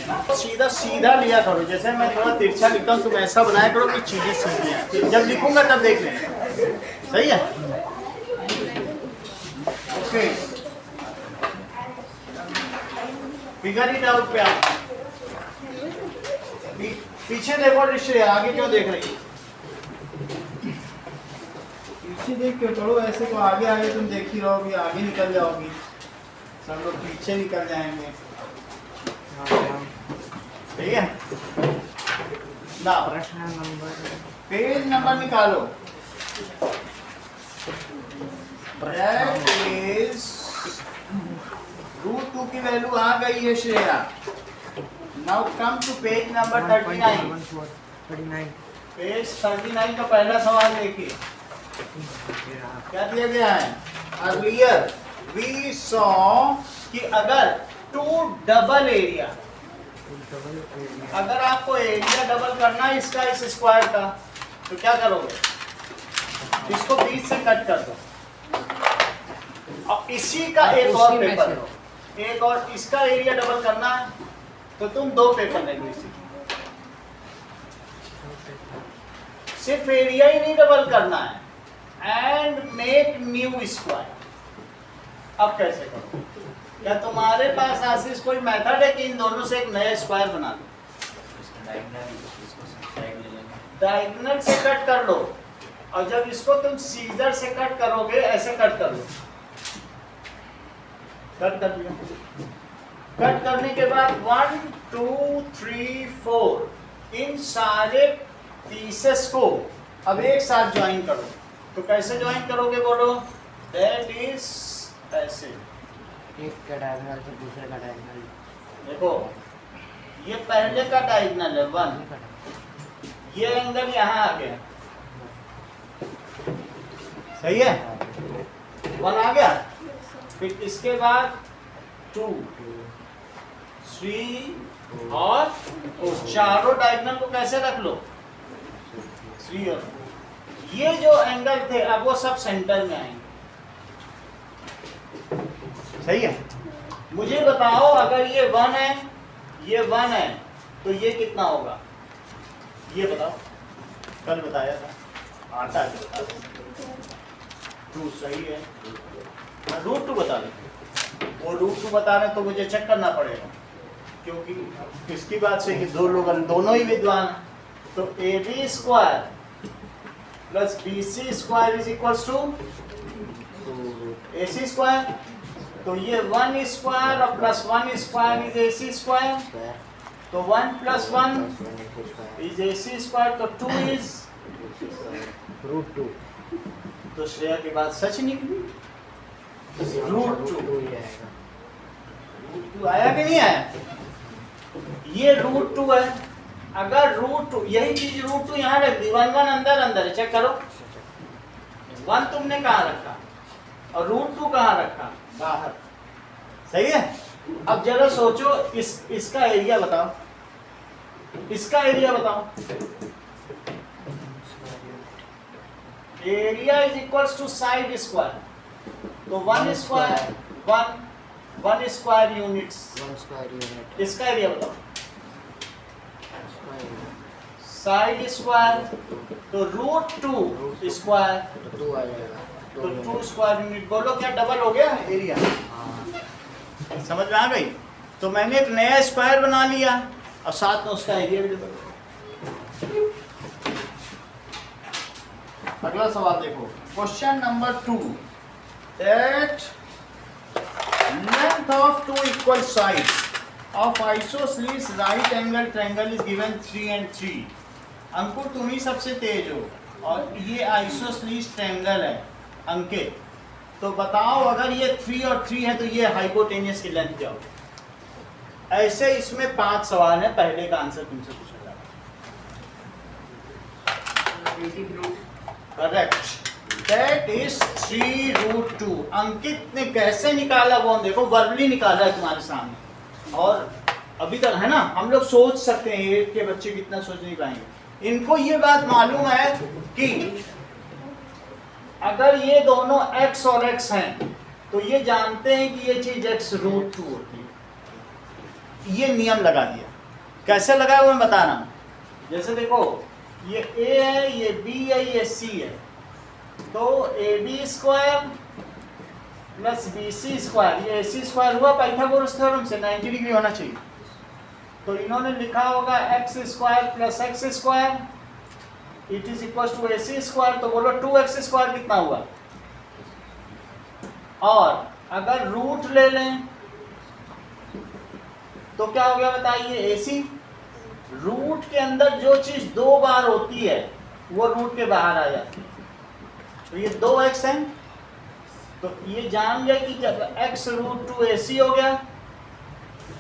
सीधा सीधा लिया करो, जैसे मैं थोड़ा तिरछा लिखता हूँ तुम ऐसा बनाया करो कि चीजें सीधी हैं, जब लिखूंगा तब देख लेना। सही है, ओके। फिगर इट आउट पे आप पीछे देखो ऋषि, आगे क्यों देख रही है? पीछे देख क्यों करो ऐसे को, आगे आगे तुम देख ही रहोगी, आगे निकल जाओगी, सब लोग पीछे निकल जाएंगे। ठीक है ना, प्रश्न नंबर पेज नंबर निकालो। दैट इज √2 की वैल्यू आ गई है Shreya. Now come to page number 39। Page 39 का पहला सवाल देखिए, क्या दिया गया है? अर्लियर वी सॉ कि अगर टू डबल एरिया, अगर आपको एरिया डबल करना है इसका इस स्क्वायर का, तो क्या करोगे? इसको बीच से कट कर दो और इसी का एक और पेपर लो, एक और इसका एरिया डबल करना है तो तुम 2 पेपर ले लो इसी। सिर्फ एरिया ही नहीं डबल करना है, एंड मेक न्यू स्क्वायर। अब कैसे करो? क्या तुम्हारे पास आशीष कोई मेथड है कि इन दोनों से एक नया स्क्वायर बना लो? डायगोनल से कट कर लो, और जब इसको तुम सीजर से कट करोगे ऐसे कट कर लो। कट कर लिया, कट करने के बाद 1 2 3 4 इन सारे पीसेस को अब एक साथ ज्वाइन करो। तो कैसे ज्वाइन करोगे बोलो? दैट इज ऐसे, एक का डायगोनल से दूसरे का डायगोनल। देखो ये पहले का डायगोनल है 1, ये एंगल यहाँ आ गया, सही है, 1 आ गया। फिर इसके बाद 2 3 और 4, चारों डायगोनल को कैसे रख लो? 3 और 4। ये जो एंगल थे अब वो सब सेंटर में आएंगे, सही है। मुझे बताओ अगर ये 1 है, ये 1 है, तो ये कितना होगा? ये बताओ, कल बताया था, आता है तो बता। 2 सही है, √2 बता दो। वो √2 बता रहे तो मुझे चेक करना पड़ेगा, क्योंकि किसकी बात से कि 2 लोग दोनों ही विद्वान हैं। तो AB square plus BC square is equal to AC square. तो ये 1 स्क्वायर और plus 1 square is AC square. तो 1 प्लस 1 इज AC स्क्वायर, तो 2 इज √2। तो श्रेया की बात सच निकली, √2 आया कि नहीं आया? ये √2 है। अगर √2 यही चीज √2 यहाँ रख दी, 1 1 अंदर अंदर है, चेक करो। 1 तुमने कहाँ रखा और √2 कहाँ रखा? बाहर, सही है। अब जरा सोचो, इसका एरिया बताओ, इसका एरिया बताओ। Area is equals to side square. तो 1 square 1 square units, 1 square unit. इसका एरिया बताओ। साइड स्क्वायर तो √2 स्क्वायर, तो 2 आ जाएगा, तो 2 स्क्वायर यूनिट। बोलो क्या डबल हो गया एरिया? समझ में आ गई? तो मैंने एक नया स्क्वायर बना लिया और साथ में उसका एरिया भी डबल। अगला सवाल देखो, question number 2। That length of 2 equal sides of isosceles right angle triangle is given 3 and 3। अंकुर तुम ही सबसे तेज हो और ये आइसोसेलेस ट्रायंगल है अंकित, तो बताओ अगर ये 3 और 3 है तो ये हाइपोटेनियस की लेंथ क्या होगी? ऐसे इसमें 5 सवाल है, पहले का आंसर तुमसे पूछा जा रहा है। Correct, that is 3√2। अंकित ने कैसे निकाला वो देखो, वर्बली निकाला है तुम्हारे सामने। और अभी तक है ना, हम लोग सोच सकते हैं, 8 के बच्चे कितना सोच नहीं पाएंगे। इनको ये बात मालूम है कि अगर ये दोनों x और x हैं तो ये जानते हैं कि ये चीज x √2 होती है। ये नियम लगा दिया। कैसे लगाया वो मैं बता रहा हूँ। जैसे देखो ये ए है, ये बी है, ये सी है, तो A B square plus B C square, ये ए सी स्क्वायर हुआ पाइथागोरस थ्योरम से 90 डिग्री होना चाहिए। तो इन्होंने लिखा होगा x square plus x square it is equal to A C square, तो बोलो 2x स्क्वायर कितना हुआ। और अगर रूट ले लें तो क्या हो गया बताइए, AC। रूट के अंदर जो चीज 2 बार होती है वो रूट के बाहर आ जाती है, तो ये 2x है, तो ये जान गए कि जब x √2 AC हो गया।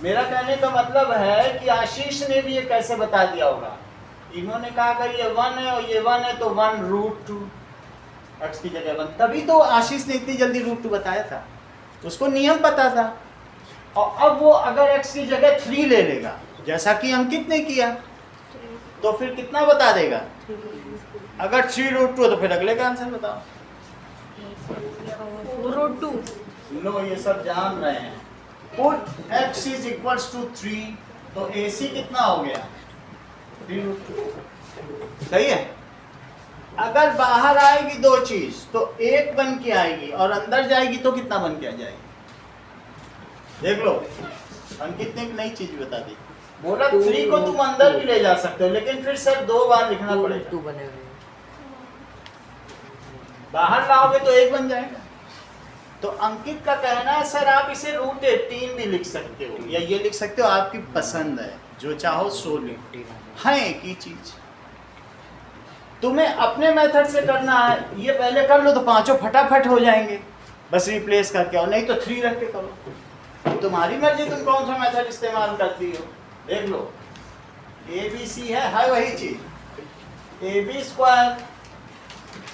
मेरा कहने का मतलब है कि आशीष ने भी ये कैसे बता दिया होगा, इन्होंने कहा अगर ये 1 है और ये 1 है तो 1 √2 x की जगह 1, तभी तो आशीष ने इतनी जल्दी √2 बताया था, उसको नियम पता था। और अब वो अगर x की जगह 3 ले लेगा जैसा कि अंकित ने किया तो फिर कितना बता देगा। अगर 3 √2 है तो फिर अगले का आंसर बताओ। √2। लो ये सब जान रहे हैं। Put x is equals to 3, तो AC कितना हो गया 3 √2, सही है। अगर बाहर आएगी 2 चीज तो 1 बन के आएगी और अंदर जाएगी तो कितना बन के आ जाएगी, देख लो। अंकित ने एक नई चीज बता दी, बोला 3 को तुम अंदर भी ले जा सकते हो लेकिन फिर सर 2 बार लिखना पड़ेगा। 2 बने हुए बाहर लाओगे तो 1 बन जाएगा। तो अंकित का कहना है सर आप इसे √18 भी लिख सकते हो या ये लिख सकते हो, आपकी पसंद है, जो चाहो सो लिख। हाँ एक ही चीज तुम्हें अपने मेथड से करना है, ये पहले कर लो तो पांचों फटाफट हो जाएंगे, बस रिप्लेस करके आओ, नहीं तो 3 रख के करो। तुम्हारी मर्जी तुम कौन सा मेथड इस्तेमाल करती हो। देख लो ABC है वही चीज, AB स्क्वायर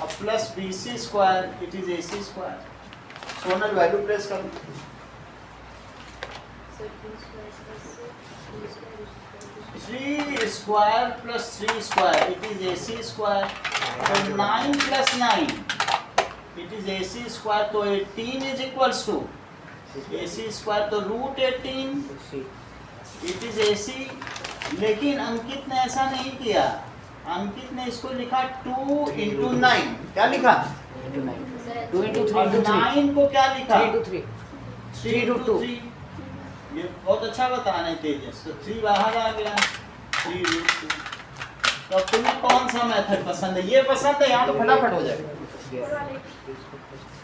अब plus BC square it is AC square. Sonal value place करो। 3 square plus 3 square it is AC square, तो 9 plus 9 it is AC square, तो 18 is equals to AC square, तो √18 इट इज AC। लेकिन अंकित ने ऐसा नहीं किया, अंकित ने इसको लिखा 2 into 9, क्या लिखा 2 into 3 और into 3 9 को क्या लिखा 3 into 3 3 into 3। ये बहुत अच्छा बताना है तेजस, तो 3 बाहर आ गया 3 √2। तो अब तुम्हें कौन सा मेथड पसंद है, ये पसंद है, यहाँ तो फटाफट हो जाएगा।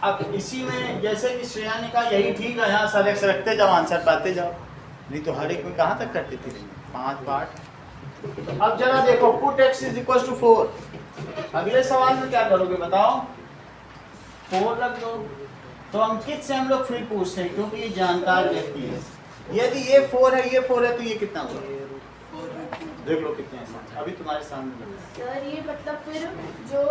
अब इसी में जैसे कि श्रेया ने कहा यही ठीक है, यहाँ सर एक्स रखते जाओ आंसर पाते जाओ, नहीं तो हर एक में कहाँ तक करते थे 5 पार्ट। अब जरा देखो put x is equal to 4, अगले सवाल में क्या करोगे बताओ, 4 रख दो। तो अंकित से हम लोग फिर पूछते हैं क्योंकि ये जानकार व्यक्ति है, यदि ये 4 है ये 4 है तो ये कितना होगा, देख लो कितने आसान, अभी तुम्हारे सामने। सर ये मतलब फिर जो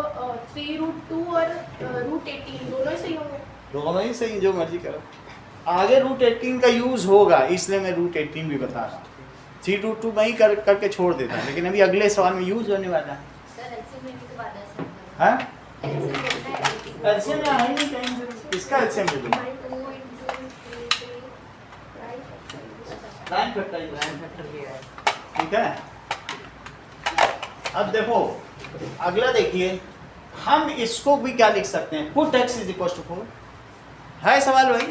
3 √2 और √18 दोनों ही सही होंगे। दोनों ही सही, जो मर्जी करो। आगे √18 का यूज होगा इसलिए मैं √18 भी बता रहा हूँ, 3 √2 मैं ही करके छोड़ देता हूँ, लेकिन अभी अगले सवाल में यूज होने वाला है। सर एलसीएम लेने के बाद ऐसा हाँ एलसीएम लेना है, एलसीएम में है नहीं कहीं से, इसका एलसीएम ले लो। 9 फैक्टर ठीक है। अब देखो अगला देखिए, हम इसको भी क्या लिख सकते हैं, put x is equal to 4 है सवाल वही,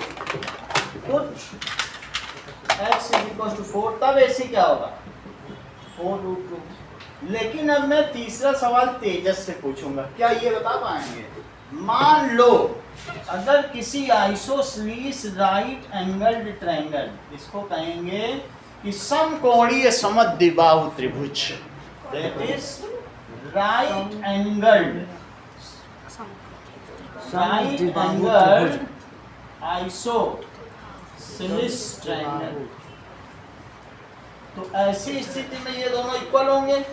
put x is equal to 4, तब AC क्या होगा 4 √2। लेकिन अब मैं तीसरा सवाल तेजस से पूछूंगा, क्या ये बता पाएंगे। मान लो अगर किसी आइसोसेलेस राइट एंगल्ड ट्रायंगल, इसको कहेंगे कि समकोणीय समद्विबाहु त्रिभुज, that is right angled isosceles triangle, तो ऐसी स्थिति में ये दोनों इक्वल होंगे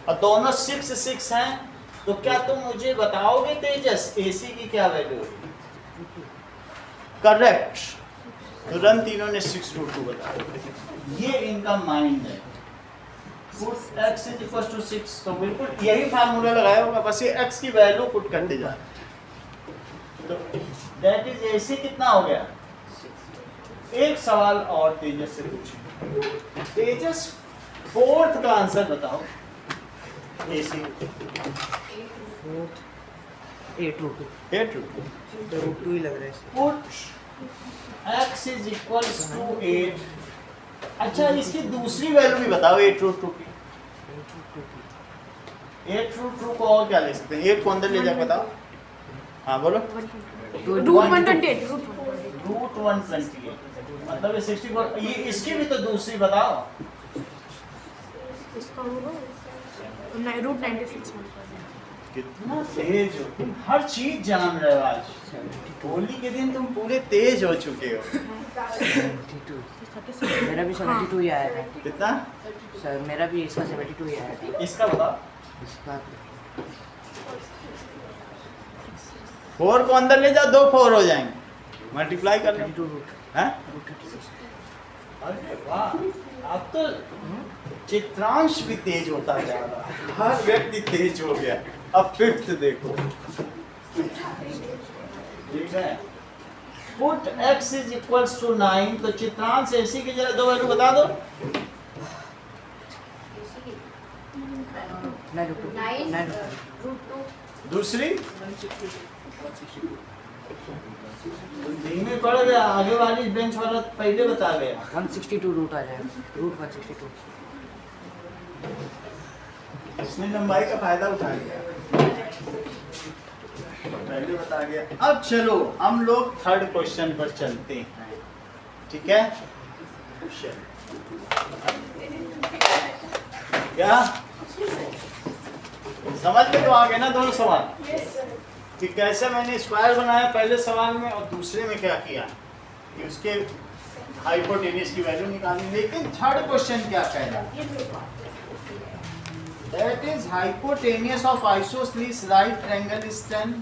और दोनों 6 6 हैं, तो क्या तुम मुझे बताओगे तेजस AC की क्या वैल्यू होगी। करेक्ट, तुरंत इन्होंने 6 √2 बताया, ये इनका माइंड है। Put x is equal to 6, तो बिल्कुल यही फार्मूला लगाया होगा, बस ये x की वैल्यू पुट करते जा रहे, तो दैट इज AC कितना हो गया। एक सवाल और तेजस से पूछें, तेजस फोर्थ का आंसर बताओ। AC eight root two 8 root तो रूट टू ही लग रहा है इससे। Put x is equals to 8। अच्छा इसकी दूसरी वैल्यू भी बताओ 8 रूट 2 की। 8 रूट 2 को और क्या ले सकते हैं? 8 को अंदर ले जाकर बताओ। हाँ बोलो। रूट 128 रूट 128 मतलब ये 64। ये इसकी भी तो दूसरी बताओ। इसका होगा रूट 96 कितना तेज हो तुम, हर चीज जान रहे हो। आज होली के दिन तुम पूरे तेज हो चुके हो। 72 मेरा भी 72 ही आया था कितना? सर, मेरा भी इसका 72 ही आया था। इसका बताओ। इसका 4 को अंदर ले जाओ, 2 4 हो जाएंगे, मल्टीप्लाई कर लो। 32 रूट हैं? रूट 36। अरे वाह, अब तो चित्रांश भी तेज होता जा रहा है, हर व्यक्ति तेज हो गया। अब 5th देखो, ठीक है। Put x is equals to 9, तो चित्रांश ऐसी की जगह 2 वैल्यू बता दो। 9 रूट 2 रूट 2 दूसरी धीमे पड़ गया, आगे वाली बेंच वाला पहले बता गया। 162 रूट आ जाएगा, रूट 162। इसने लंबाई का फायदा उठा लिया, पहले बता गया। अब चलो हम लोग 3rd क्वेश्चन पर चलते हैं, ठीक है। क्या समझ में तो आ गए ना दोनों सवाल कि कैसे मैंने स्क्वायर बनाया पहले सवाल में, और दूसरे में क्या किया कि उसके हाइपोटेन्यूज की वैल्यू निकालनी। लेकिन 3rd क्वेश्चन क्या कह रहा है? That is hypotenuse of isosceles right triangle is 10.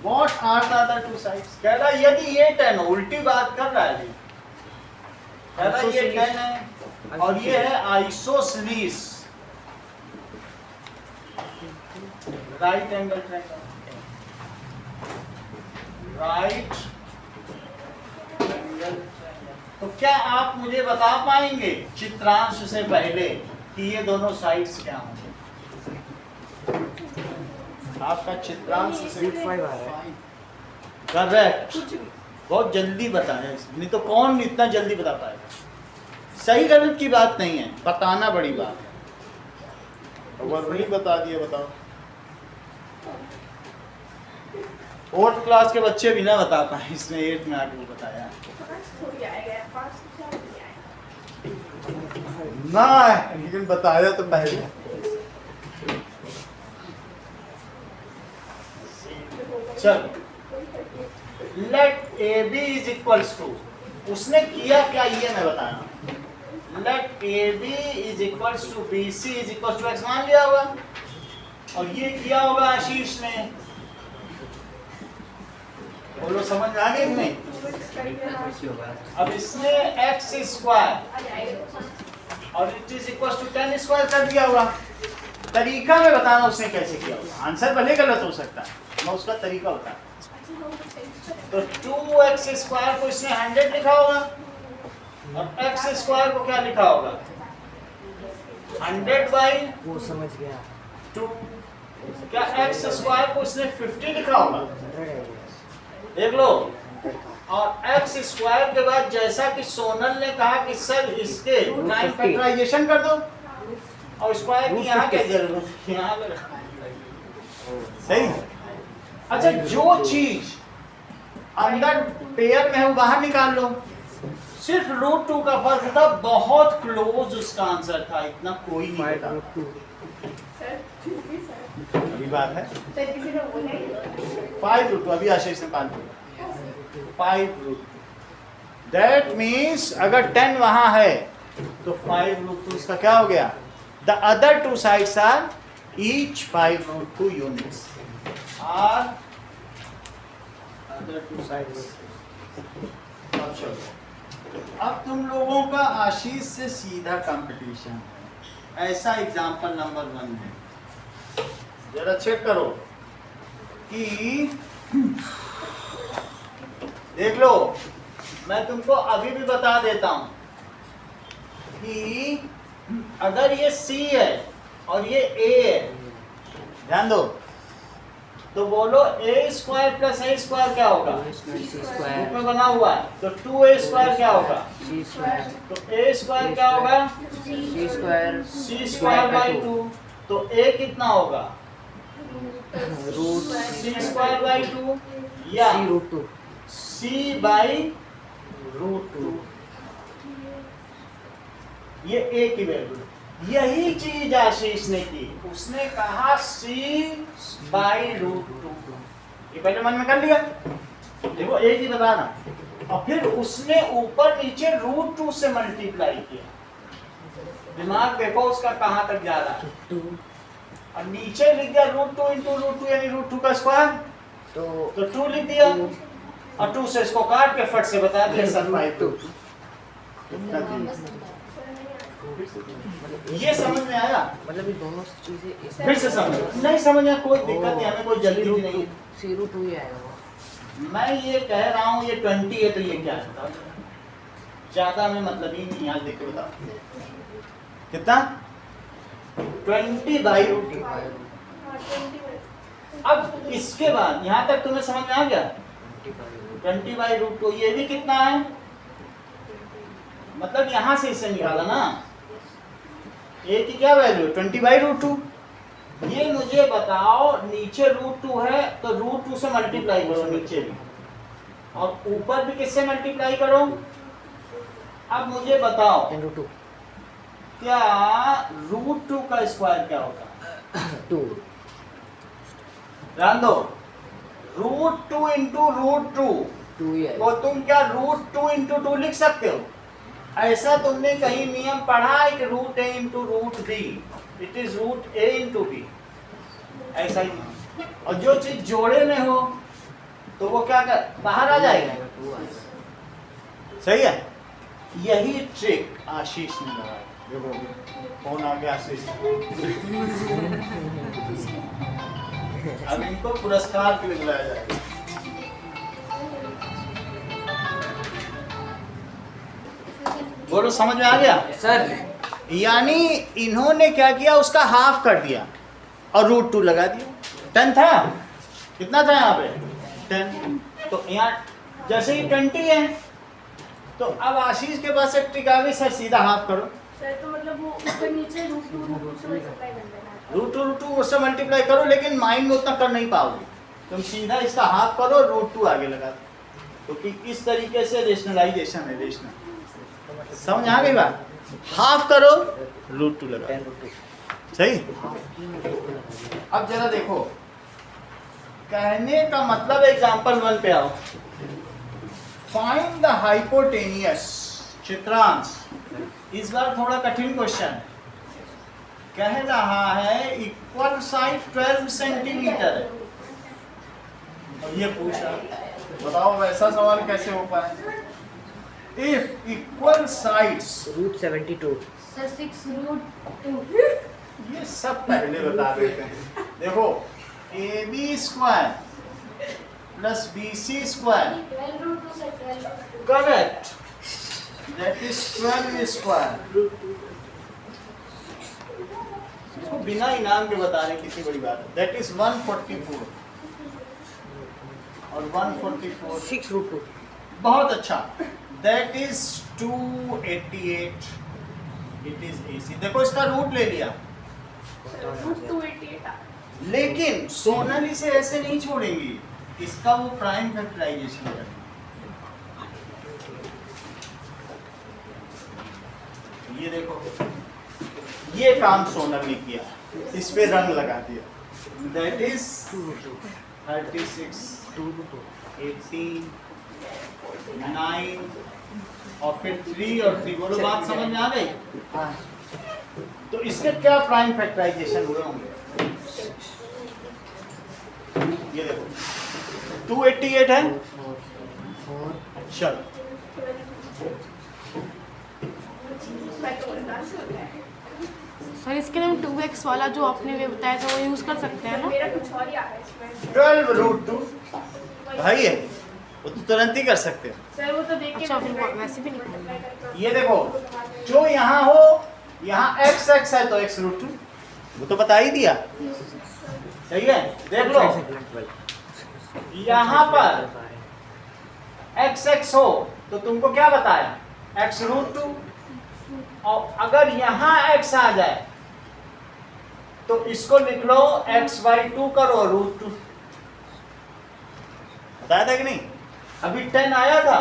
What are the other two sides? कह रहा है यदि ये 10 हो, उल्टी बात कर रहा है ये। कह रहा है ये 10 है और ये है isosceles right angle triangle, right angle triangle। तो क्या आप मुझे बता पाएंगे चित्रांश से पहले कि ये दोनों साइड्स क्या होंगे? आपका चित्रांश से रूट 5 आ रहा है। करेक्ट, बहुत जल्दी बताया, नहीं तो कौन इतना जल्दी बता पाएगा। सही गलत की बात नहीं है, बताना बड़ी बात है। अगर नहीं बता दिए बताओ, 4th क्लास के बच्चे भी ना बता पाए, इसने 8th में आके वो बताया ना, लेकिन बताया तो पहले। चल, let A B is equals to, उसने किया क्या ये मैं बताना। Let A B is equals to B C is equals to x मान लिया होगा, और ये किया होगा आशीष ने। बोलो समझ में आ गई नहीं? अब इसने एक्स स्क्वायर और it is equals to 10 square कर दिया होगा। तरीका में बताना उसने कैसे किया होगा, आंसर भले गलत हो सकता है, मैं उसका तरीका बता। तो 2x स्क्वायर को इसने 100 लिखा होगा, और x स्क्वायर को क्या लिखा होगा? 100 बाई वो समझ गया। 2। क्या x स्क्वायर को इसने 50 लिखा होगा? देख लो। और x स्क्वायर के बाद जैसा कि सोनल ने कहा कि सर इसके 9 फैक्टराइजेशन कर दो, और स्क्वायर की यहाँ क्या जरूरत है, यहाँ पे सही। अच्छा, जो चीज अंदर पेयर में है वो बाहर निकाल लो। सिर्फ रूट 2 का फर्क था, बहुत क्लोज उसका आंसर था, इतना कोई नहीं बता। अभी बात है 5 रूट 2, अभी आशीष ने 5 रूट। दैट मीन्स अगर 10 वहां है तो 5 रूट 2 इसका क्या हो गया? The other 2 sides are each 5 root 2 units are other 2 sides. अब चलो, अब तुम लोगों का आशीष से सीधा कंपटीशन है। ऐसा एग्जांपल नंबर 1 है, जरा चेक करो कि देख लो, मैं तुमको अभी भी बता देता हूं कि अगर ये C है और ये A है, ध्यान दो, तो बोलो a square plus a square क्या होगा? सी रूप स्क्वायर में बना हुआ है, तो 2a स्क्वायर क्या होगा? सी स्क्वायर तो a स्क्वायर क्या होगा? सी स्क्वायर c स्क्वायर बाई 2। तो a कितना होगा? रूट c स्क्वायर बाई 2 या सी रूट 2 c बाई रूट 2। ये a की वैल्यू। यही चीज आशीष ने की, उसने कहा c बाई रूट 2। ये पहले मन में कर लिया, देखो एक ही बताना, और फिर उसने ऊपर नीचे रूट 2 से मल्टीप्लाई किया। दिमाग देखो उसका कहां तक जा रहा है। 2 और नीचे लिख दिया रूट 2 इंटू रूट 2 यानी रूट 2 का स्क्वायर, तो 2 लिख दिया, और 2 से इसको काट के फट से बता दिया सर बाई 2। ये समझ में आया? मतलब ये दोनों चीजें फिर से समझ नहीं समझ में कोई दिक्कत नहीं, हमें कोई जल्दी भी नहीं है। सी रूट 2 ही आएगा वो। मैं ये कह रहा हूँ ये 20 है तो ये क्या है? ज्यादा में मतलब ही नहीं, यहाँ देख के बताओ कितना? 20 बाई रूट 2। अब इसके बाद यहाँ तक तुम्हें समझ में आ गया? 20 बाई रूट 2, ये भी कितना है? मतलब यहाँ से इसे निकाला ना, ए की क्या वैल्यू? 20 by root 2। ये मुझे बताओ, नीचे रूट 2 है तो रूट 2 से मल्टीप्लाई करो नीचे भी, और ऊपर भी किससे मल्टीप्लाई करो? अब मुझे बताओ 10 रूट 2 क्या रूट 2 का स्क्वायर क्या होगा? 2 ध्यान दो, रूट 2 इंटू रूट 2, 2 ही तो आएगा। तुम क्या रूट 2 इंटू 2 लिख सकते हो? ऐसा तुमने कहीं नियम पढ़ा है कि root A into root B, it is root A into B, ऐसा ही नहीं। और जो चीज जोड़े में हो तो वो क्या कर बाहर आ जाएगा। 2 आएगा। सही है, यही ट्रिक आशीष ने लगाया। देखो फोन आ गया आशीष, अब इनको पुरस्कार के लिए बुलाया जाएगा। बोलो समझ में आ गया? सर यानी इन्होंने क्या किया, उसका हाफ कर दिया और रूट 2 लगा दिया। 10 था, कितना था यहाँ पे? 10। तो यहाँ जैसे ही 20 है, तो अब आशीष के पास एक ट्रिक आ गई, सर सीधा हाफ करो। सर तो मतलब वो ऊपर नीचे रूट 2 से मल्टीप्लाई कर देना। रूट 2 उससे मल्टीप्लाई करो, लेकिन माइंड में उतना कर नहीं पाओगे। तुम सीधा इसका हाफ करो, रूट 2 आगे लगा दो, क्योंकि इस तरीके से रेशनलाइजेशन है। रेशनल समझ आ गई बात? हाफ करो, रूट 2 लगा 10 रूट 2 सही। अब जरा देखो, कहने का मतलब एग्जांपल 1 पे आओ। Find the hypotenuse Chitransh. इस बार थोड़ा कठिन क्वेश्चन है। कह रहा है इक्वल साइड 12 सेंटीमीटर है, और ये पूछा, बताओ वैसा सवाल कैसे हो पाए? If equal sides, root 72 sir 6 root 2। ये सब पहले बता देते हैं। देखो A B square plus B C square, 12 root 2 से 12 करेक्ट, दैट इज 12 स्क्वायर। इसको बिना इनाम के बता रहे, कितनी बड़ी बात है। दैट इज 144 और 144 6 रूट 2 बहुत अच्छा, that is 288। It is AC। देखो इसका रूट ले लिया, रूट 288। लेकिन सोनाली से ऐसे नहीं छोड़ेंगी, इसका वो प्राइम फैक्टराइजेशन करेंगे। ये देखो, ये काम सोनल ने किया, इस पे रंग लगा दिया। दैट इज 36 2 रूट 2 18 9 और फिर 3 और 3। बोलो बात समझ में आ गई? हाँ तो इसके क्या प्राइम फैक्टराइजेशन हुए होंगे? ये देखो 288 है। 4 चलो सर इसके लिए हम 2x वाला जो आपने वे बताया था वो यूज़ कर सकते हैं ना? मेरा कुछ और ही आ रहा है इसमें। 12 रूट 2 भाई है, वो तो तुरंत ही कर सकते हो। सर वो तो देख के अच्छा, फिर वो वैसे भी नहीं ये देखो, जो यहाँ हो यहाँ x x है तो x रूट 2, वो तो बता ही दिया। सही है, देख लो यहाँ पर x x हो तो तुमको क्या बताया, x रूट 2, और अगर यहाँ x आ जाए तो इसको लिख लो x बाई 2 करो रूट 2। बताया था कि नहीं? अभी 10 आया था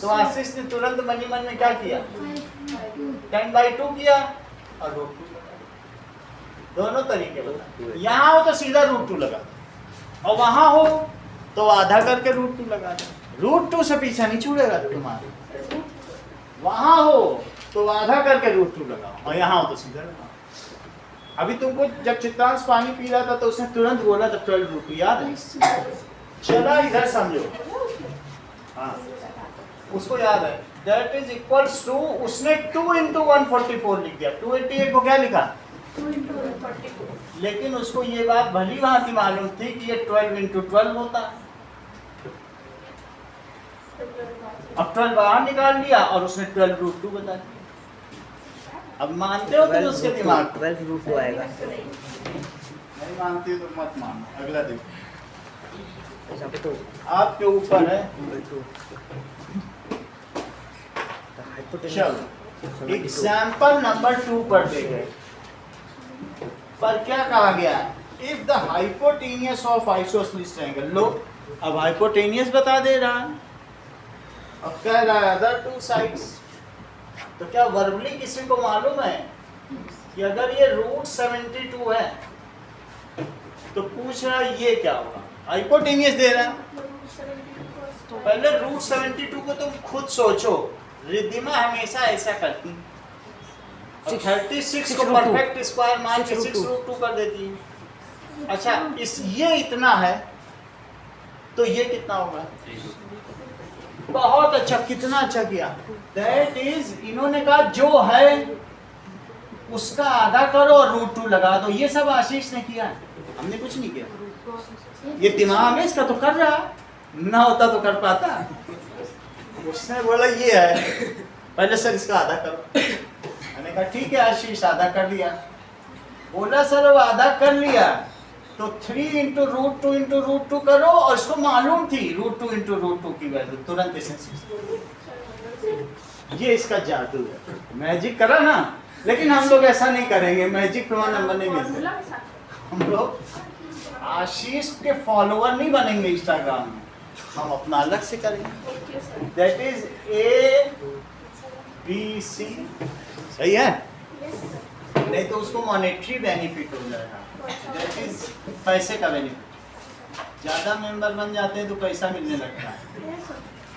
तो आशीष ने तुरंत मनी मन में क्या किया, 10 बाई 2 किया और रूट 2। दोनों तरीके बता, यहाँ हो तो सीधा रूट 2 लगा और वहां हो तो आधा करके रूट 2 लगा दो। रूट 2 से पीछा नहीं छूटेगा तुम्हारे। वहां हो तो आधा करके रूट 2 लगाओ और यहाँ हो तो सीधा लगाओ। अभी तुमको जब चित्रांश पानी पी रहा था तो उसने तुरंत बोला था 12 रूट 2, याद है? चला इधर समझो, हाँ उसको याद है। दैट इज इक्वल्स टू, उसने 2 इंटू 144 लिख दिया, 288 को क्या लिखा, 2 इंटू 144। लेकिन उसको ये बात भली भांति मालूम थी कि ये 12 इंटू 12 होता है। अब 12 बाहर निकाल लिया और उसने 12 रूट 2 बता दिया। अब मानते हो तुम उसके दिमाग को? 12 रूट 2 आएगा। नहीं मानते हो तो मत मानो, अगला देखो ऐसा तो आपके ऊपर है। चलो एग्जाम्पल नंबर 2 पर देखें, पर क्या कहा गया है, if the hypotenuse of isosceles triangle. लो अब हाइपोटेनियस बता दे रहा है, अब कह रहा है अदर 2 साइड्स। तो क्या वर्बली किसी को मालूम है कि अगर ये रूट 72 है तो पूछ रहा है ये क्या होगा, हाइपोटेनियस दे रहा है। तो पहले रूट 72 को तुम खुद सोचो, रिद्धिमा हमेशा ऐसा करती है, और 36 को परफेक्ट स्क्वायर मान के 6 रूट 2 कर देती है। अच्छा इस ये इतना है तो ये कितना होगा, बहुत अच्छा, कितना अच्छा किया। दैट इज, इन्होंने कहा जो है उसका आधा करो और रूट 2 लगा दो। ये सब आशीष ने किया, हमने कुछ नहीं किया। ये दिमाग में इसका तो कर रहा, ना होता तो कर पाता। उसने बोला ये है, पहले सर इसका आधा करो। मैंने कहा ठीक है आशीष, आधा कर लिया। बोला सर अब आधा कर लिया तो 3 इंटू रूट 2 इंटू रूट 2 करो, और इसको मालूम थी रूट 2 इंटू रूट 2 की वैल्यू, तुरंत इसने ये इसका जादू है, मैजिक करा ना। लेकिन हम लोग ऐसा नहीं करेंगे, मैजिक पे नंबर नहीं मिलते। हम लोग आशीष के फॉलोअर नहीं बनेंगे इंस्टाग्राम में, हम अपना अलग से करेंगे। दैट इज ABC, सही है? नहीं तो उसको मॉनेटरी बेनिफिट हो जाएगा, दैट इज पैसे का बेनिफिट। ज्यादा मेंबर बन जाते हैं तो पैसा मिलने लगता है।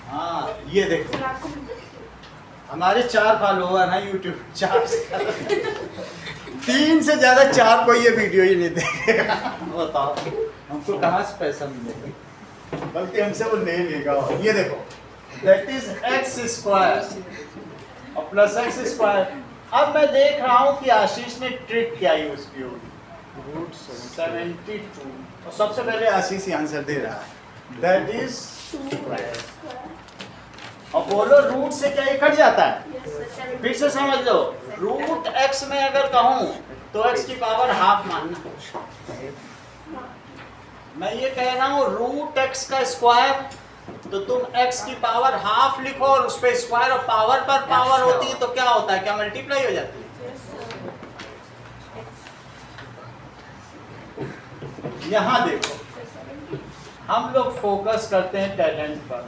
हाँ ये देखो हमारे 4 फॉलोअर हैं यूट्यूब, 4 से 3 से ज्यादा 4 को ये वीडियो ही नहीं देखेगा। बताओ हमको कहाँ से पैसा मिलेगा, बल्कि हमसे वो ले लेगा। ये देखो दैट इज x स्क्वायर और प्लस x स्क्वायर। अब मैं देख रहा हूँ कि आशीष ने ट्रिक क्या यूज की होगी, रूट 72, और सबसे पहले आशीष ही आंसर दे रहा है, दैट इज, और बोलो रूट से क्या कट जाता है, फिर से समझ लो, रूट x में अगर कहूँ तो x की पावर हाफ मानना। मैं ये कह रहा हूँ रूट x का स्क्वायर, तो तुम x की पावर हाफ लिखो और उस पर स्क्वायर, और पावर पर पावर होती है तो क्या होता है, क्या मल्टीप्लाई हो जाती है। यहाँ देखो हम लोग फोकस करते हैं टैलेंट पर।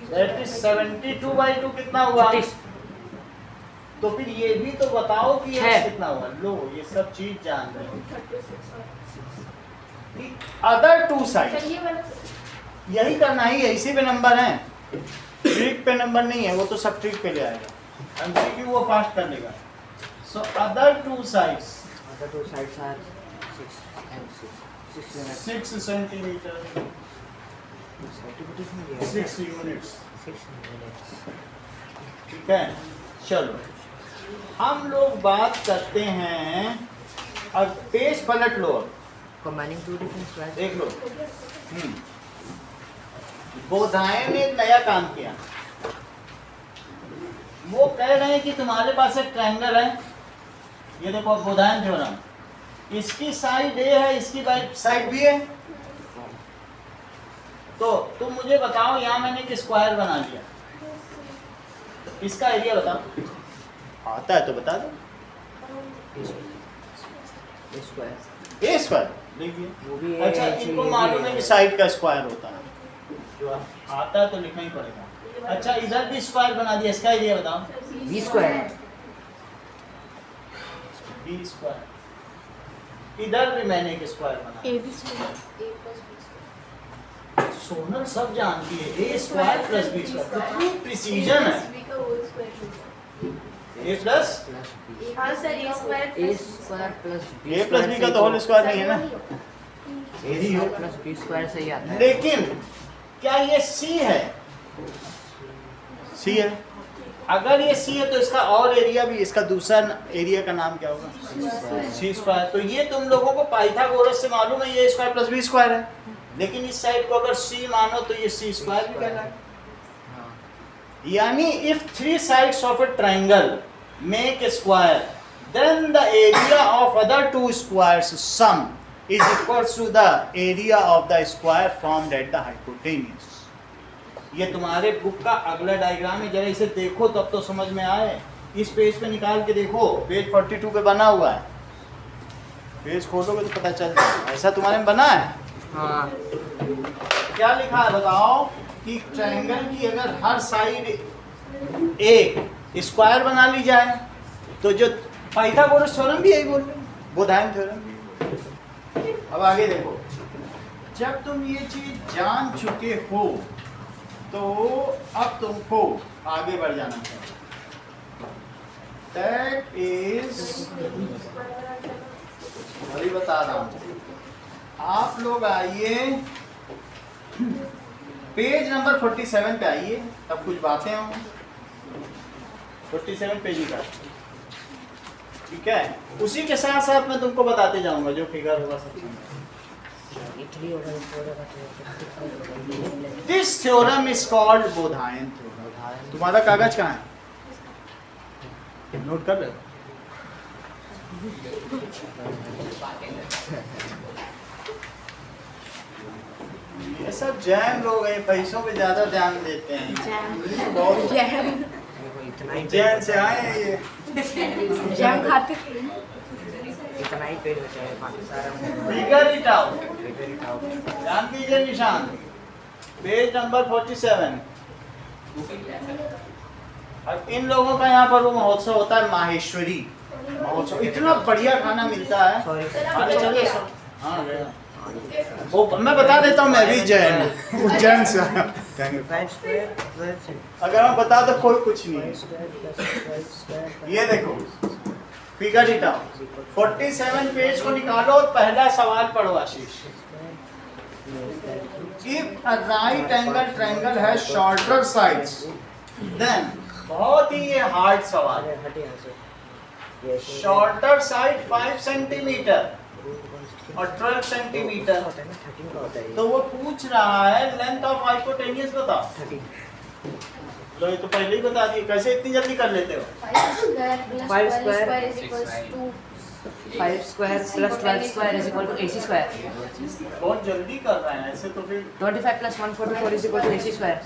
दैट इज 72/2 कितना हुआ, तो फिर ये भी तो बताओ कि ये कितना हुआ। लो ये सब चीज जान रहे हो। अदर 2 साइड यही करना ही है, इसी पे नंबर है, ट्रिक पे नंबर नहीं है, वो तो सब ट्रिक पे ले आएगा, एमसीक्यू वो फास्ट कर लेगा। So other 2 sides are 6 centimetre 6 units, ठीक है। चलो हम लोग बात करते हैं, अब पेज पलट लो, combining 2 different squares. देख लो। बोधायन ने एक नया काम किया, वो कह रहे हैं कि तुम्हारे पास एक ट्रायंगल है, ये देखो बोधायन थ्योरम, इसकी साइड ए है, इसकी साइड बी है। तो तुम मुझे बताओ, यहाँ मैंने एक स्क्वायर बना लिया, इसका एरिया बताओ। आता है तो बता दो। स्क्वायर ए स्क्वायर लिखिए। वो भी अच्छा, इनको मालूम है कि साइड का स्क्वायर होता है, जो आता है तो लिखना ही पड़ेगा। अच्छा, इधर भी स्क्वायर बना दिया, इसका एरिया बताओ। B square B square. इधर भी मैंने एक स्क्वायर बना। ए बी स्क्वायर। सोनल सब जानती है, ए स्क्वायर प्लस बी स्क्वायर, कितनी प्रिसीजन है। ए प्लस प्लस बी हाँ sir, A square A square plus B A plus B का तो होल स्क्वायर नहीं है ना, ए स्क्वायर प्लस बी स्क्वायर से ही आता है। लेकिन क्या ये सी है? सी है। अगर ये सी है तो इसका और एरिया भी, इसका दूसरा एरिया का नाम क्या होगा? सी स्क्वायर। तो ये तुम लोगों को पाइथागोरस से मालूम है, ये स्क्वायर प्लस बी स्क्वायर है, लेकिन इस साइड को अगर सी मानो तो ये सी स्क्वायर भी कहलाए। यानी if three sides of a triangle make a square, then the area of other two squares sum is equals to the area of the square formed at the hypotenuse. ये तुम्हारे बुक का अगला diagram है, जरा इसे देखो तब तो समझ में आए। इस पेज पे निकाल के देखो, पेज 42 पे बना हुआ है, पेज खोलोगे तो पता चल जाएगा। ऐसा तुम्हारे में बना है? हाँ क्या लिखा है बताओ कि ट्रायंगल की अगर हर साइड एक स्क्वायर बना ली जाए तो जो पाइथागोरस थ्योरम भी यही बोल रहे हैं, बोधायन थ्योरम भी। अब आगे देखो, जब तुम ये चीज जान चुके हो तो अब तुमको आगे बढ़ जाना चाहिए। दैट इज, वही बता रहा हूँ। आप लोग आइए पेज नंबर 47 पे आइए, तब कुछ बातें होंगी। 47 पेज का, ठीक है। उसी के साथ साथ मैं तुमको बताते जाऊंगा जो फिगर होगा सब। This theorem is called Baudhayan theorem. तुम्हारा कागज कहाँ है? नोट कर रहे हो? ये सब जैन लोग हैं, पैसों पे ज्यादा ध्यान देते हैं। बहुत इतना ही जैन से आए हैं ये। जैम खाते थे। इतना ही पेज बचा है, बाकी सारा figure it out. Figure it out. ध्यान कीजिए निशान, पेज नंबर 47। और इन लोगों का यहाँ पर वो महोत्सव होता है, माहेश्वरी महोत्सव। इतना बढ़िया खाना मिलता है। सॉरी आने चलो। हाँ गया। वो मैं बता देता हूँ, मैं भी जैन हूँ, उज्जैन से आया। Thank you। 5 स्क्वायर 12 अगर हम बता दो कोई कुछ नहीं है। स्क्वायर ये देखो, फिगर इट आउट। 47 पेज को निकालो और पहला सवाल पढ़ो आशीष। If a right angle triangle has shorter sides, then बहुत ही ये हार्ड सवाल है। हटे यहाँ से। शॉर्टर साइड 5 सेंटीमीटर और 12 सेंटीमीटर, 13 का होता है। तो वो पूछ रहा है लेंथ ऑफ हाइपोटेन्यूज बताओ। 13 लो ये तो पहले ही बता दिए, कैसे इतनी जल्दी कर लेते हो? 5 square plus 12 square is equal to AC square. बहुत जल्दी कर रहे हैं ऐसे तो फिर। 25 plus 144 is equal to AC square.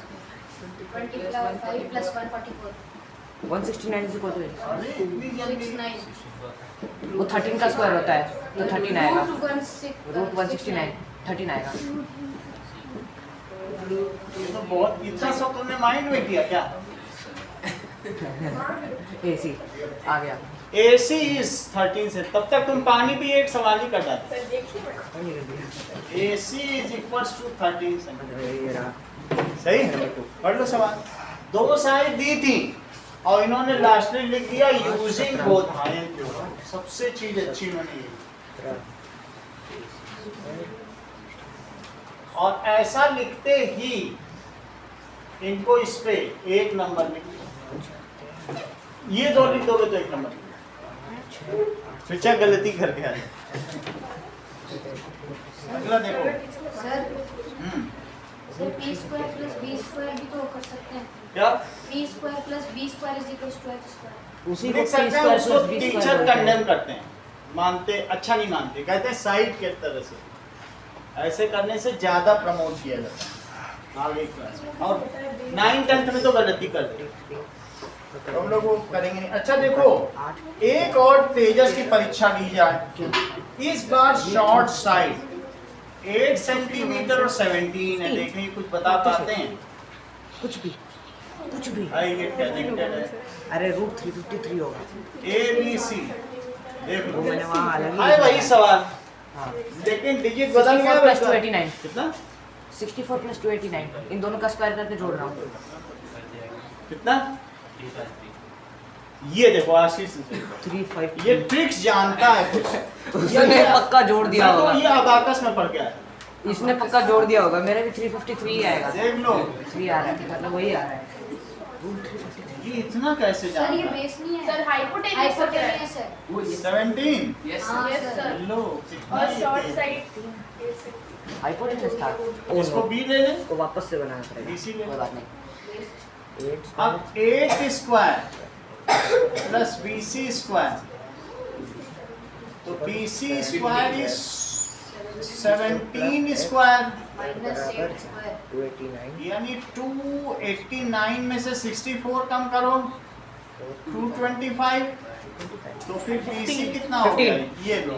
25 plus 144. 169 is equal to अरे इतनी जल्दी। 69. वो 13 का स्क्वायर होता है तो 13 आएगा। Root 169 13 आएगा। ये तो बहुत, इतना सब तुमने माइंड में किया क्या? AC आ गया। AC इज 13 से, तब तक तुम पानी भी एक सवाल ही कर जाते। AC is equals to 13 centimetre. सही है, पढ़ लो सवाल। दो साइड दी थी और इन्होंने लास्टली लिख दिया यूजिंग बोधायन थ्योरम। सबसे चीज अच्छी बनी है। और ऐसा लिखते ही इनको इस पे 1 नंबर लिख दो। ये दो लिख दोगे तो 1 नंबर। फिर क्या गलती कर गया? अगला देखो। Sir P square plus B square भी तो कर सकते हैं। क्या P square plus B square is equal to H square. उसी को लिख p सकते हैं, स्क्वायर उसको प्लस b टीचर स्क्वायर बोलते कंडेम हैं। करते हैं, मानते अच्छा नहीं मानते, कहते हैं साइड के तरह से ऐसे करने से ज्यादा प्रमोट किया जाता है आगे क्लास में। और 9th-10th में तो गलती कर दी, तो हम लोग वो करेंगे नहीं। अच्छा देखो, एक और तेजस की परीक्षा ली जाए, इस बार शॉर्ट साइड 8 सेंटीमीटर और 17 है, देखें कुछ बता पाते हैं? कुछ भी आई गेट टैलेंटेड है। अरे रूट 353 होगा। ABC देख वो लो, मैंने वहाँ अलग ही हाय वही सवाल, हाँ लेकिन डिजिट बदल 64 गया प्लस वैसा। 289 कितना 64 प्लस 289 इन दोनों का स्क्वायर करके जोड़ रहा हूँ। कितना? ये देखो आशीष, 35 ये ट्रिक्स जानता है कुछ। उसने पक्का जोड़ दिया तो होगा। ये अबाकस में पड़ गया है, इसने पक्का जोड़ दिया होगा। मेरे भी 353 आएगा। देख लो 3 आ रहा है, मतलब वही आ रहा है। ये इतना कैसे सर ये जानता है? बेस नहीं है। सर हाइपोटेन्यूज हाइपोटेन्यूज है। 17 हाँ यस सर। सर। लो कितना और ये शॉर्ट तेज। साइड हाइपोटेन्यूज था। इसको बी ले लें, इसको वापस से बनाना पड़ेगा। BC ले। कोई बात नहीं। 8 अब 8 स्क्वायर प्लस BC स्क्वायर, तो BC square is 17 square, minus 8 square. 289 यानी 289 में से 64 कम करो 225, तो फिर BC कितना हो गया? 15। ये लो,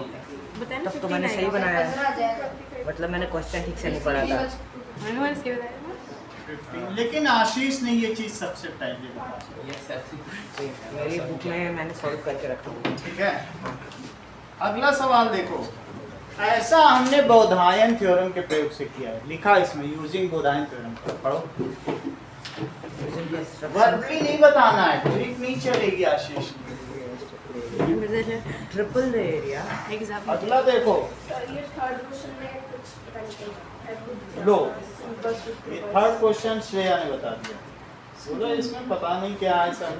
बताया ना तब तो मैंने 15 सही आएगा। बनाया है। 15 आ जाएगा। मतलब मैंने क्वेश्चन ठीक से नहीं पढ़ा था। मैंने सही बताया ना। 15। लेकिन आशीष ने ये चीज सबसे पहले बताई, मेरी बुक में मैंने सॉल्व करके रखा हुआ है। ठीक है। अगला सवाल देखो, ऐसा हमने बोधायन थ्योरम के प्रयोग से किया है, लिखा इसमें यूजिंग बोधायन थ्योरम। पढ़ो, वर्बली नहीं बताना है, ट्रिक नहीं चलेगी Ashish. Triple the area. Exam अगला देखो, ये थर्ड क्वेश्चन में कुछ लो ये थर्ड क्वेश्चन श्रेया ने बता दिया, बोलो इसमें पता नहीं क्या है सब।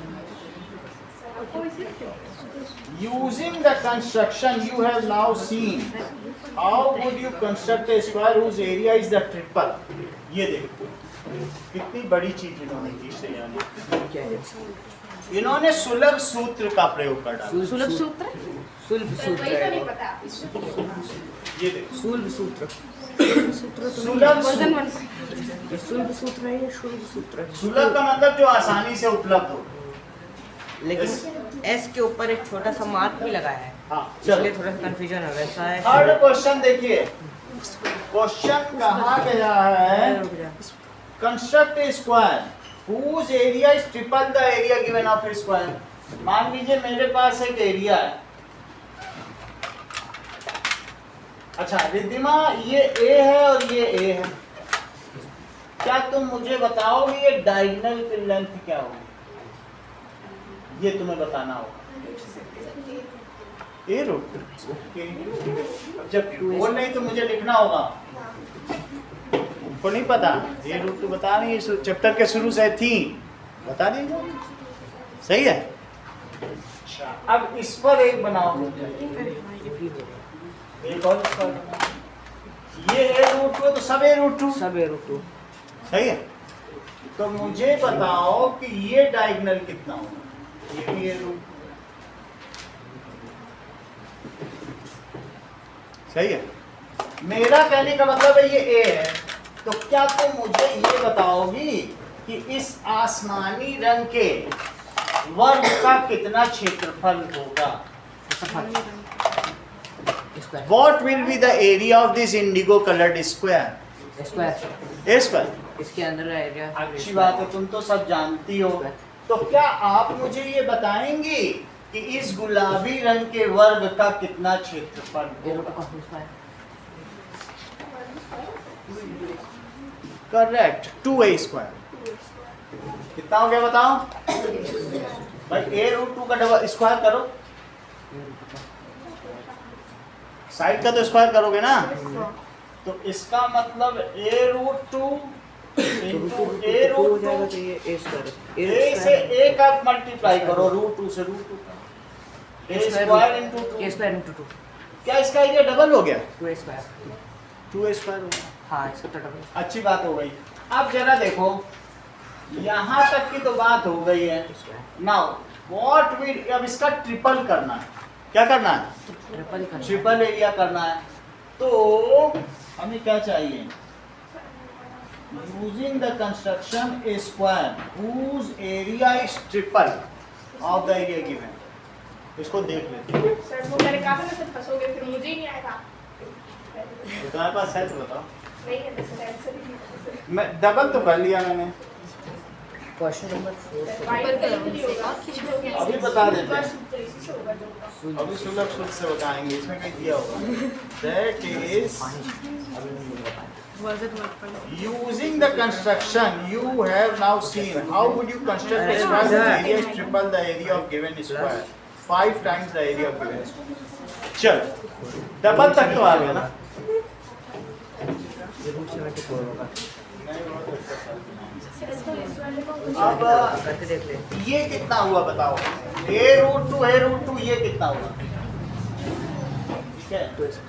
Using the construction you have now seen, how would you construct a square whose area is the triple? ये देखो कितनी बड़ी चीज इन्होंने की श्रेया ने। क्या है? इन्होंने सुलभ सूत्र का प्रयोग कर डाला। सुलभ सूत्र सुलभ सूत्र वही तो है नहीं वो। पता। ये देखो सुलभ सूत्र। सुलभ वर्जन सूत्र। 1। ये सुलभ सूत्र है, ये शुल्भ सूत्र है। सुलभ का मतलब जो आसानी से उपलब्ध हो। लेकिन एस के ऊपर एक छोटा सा मार्क भी लगाया है, हाँ इसलिए चलो, थोड़ा सा कंफ्यूजन है। वैसा है। थर्ड क्वेश्चन देखिए, क्वेश्चन कहा गया है, रुक जा। Construct A square whose area is triple the area given of a square। मान लीजिए मेरे पास एक एरिया है, अच्छा रिद्धिमा ये A है और ये A है, क्या तुम मुझे बताओगे ये डायगोनल की लेंथ क्या होगी? ये तुम्हें बताना होगा। ए रूट ओके, अब जब बोल नहीं तो मुझे लिखना होगा, उनको नहीं पता ये रूट तो बता नहीं, इस चैप्टर के शुरू से थी, बता दीजिए सही है। अच्छा अब इस पर एक बनाओ, एक और इस पर बनाओ। ये ए रूट टू तो सब ए रूट टू सब ए रूट 2। सही है। तो मुझे बताओ कि ये डायगोनल कितना होगा? ये भी ए रूट सही है। मेरा कहने का मतलब है ये ए है, तो क्या तुम मुझे ये बताओगी कि इस आसमानी रंग के वर्ग का कितना क्षेत्रफल होगा? What will be the area of this indigo colored square? Square. A square। इसके अंदर एरिया। अच्छी बात है, तुम तो सब जानती हो। तो क्या आप मुझे ये बताएंगी कि इस गुलाबी रंग के वर्ग का कितना क्षेत्रफल होगा? Correct, 2a square. कितना हो गया बताओ भाई? a रूट 2 का डबल स्क्वायर करो, साइड का तो स्क्वायर करोगे ना, तो इसका मतलब a रूट 2 a रूट 2 तो ये ए स्क्वायर। ए से ए का मल्टीप्लाई करो, रूट 2 से रूट 2 का, ए स्क्वायर इनटू 2। ए स्क्वायर इनटू 2। क्या इसका एरिया डबल हो गया? 2 स्क्वायर। 2 स्क्वायर हो गया। हाँ इसका तो डबल अच्छी बात हो गई। अब जरा देखो, यहाँ तक की तो बात हो गई है। नाउ व्हाट वी, अब इसका ट्रिपल करना है। क्या करना है? ट्रिपल करना है। ट्रिपल एरिया करना है। तो हमें क्या चाहिए? Using the construction a square whose area is triple of the area given. इसको देख लेते हैं। सर वो मैंने कहा था ना सर फंसोगे, फिर मुझे ही नहीं आएगा। तो तुम्हारे पास है तो बताओ। नहीं है सर, आंसर ही नहीं है सर। मैं डबल तो कर लिया मैंने, क्वेश्चन नंबर 4 वाइट कलर में नहीं होगा। अभी बता देते हैं। बस इसी से होगा जो होगा। अभी सुलभ सुध से बताएंगे, इसमें कहीं दिया होगा। दैट इज अभी नहीं बता पाए। वर्जन मत पढ़ो। using the construction you have now seen, how would you construct a square whose area is triple the area of given square, 5 times the area of given square। चल double तक तो आ गया ना। ये रूट 74 होगा। अब करके देख ले। ये कितना हुआ बताओ? a√2 ये कितना हुआ? ठीक है, सर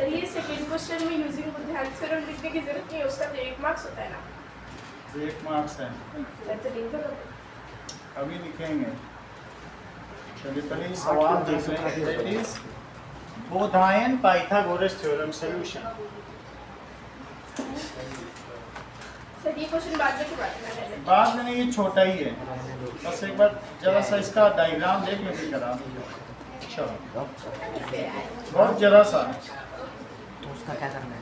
ये सेकंड क्वेश्चन में यूजिंग बुद्धिमान थ्योरम लिखने की जरूरत नहीं है, उसका तो 1 मार्क्स होता है ना। 1 मार्क्स है, सर तो लिख दो। अभी लिखेंगे। चलिए पहले सवाल देख लें। That is Baudhayan Pythagoras theorem solution. Sir ये क्वेश्चन बाद में की बात करना है। बाद में नहीं, ये छोटा ही है। बस एक बार जरा सा इसका डायग्राम देख लेते जरा। चलो बहुत जरा सा। तो उसका क्या करना है?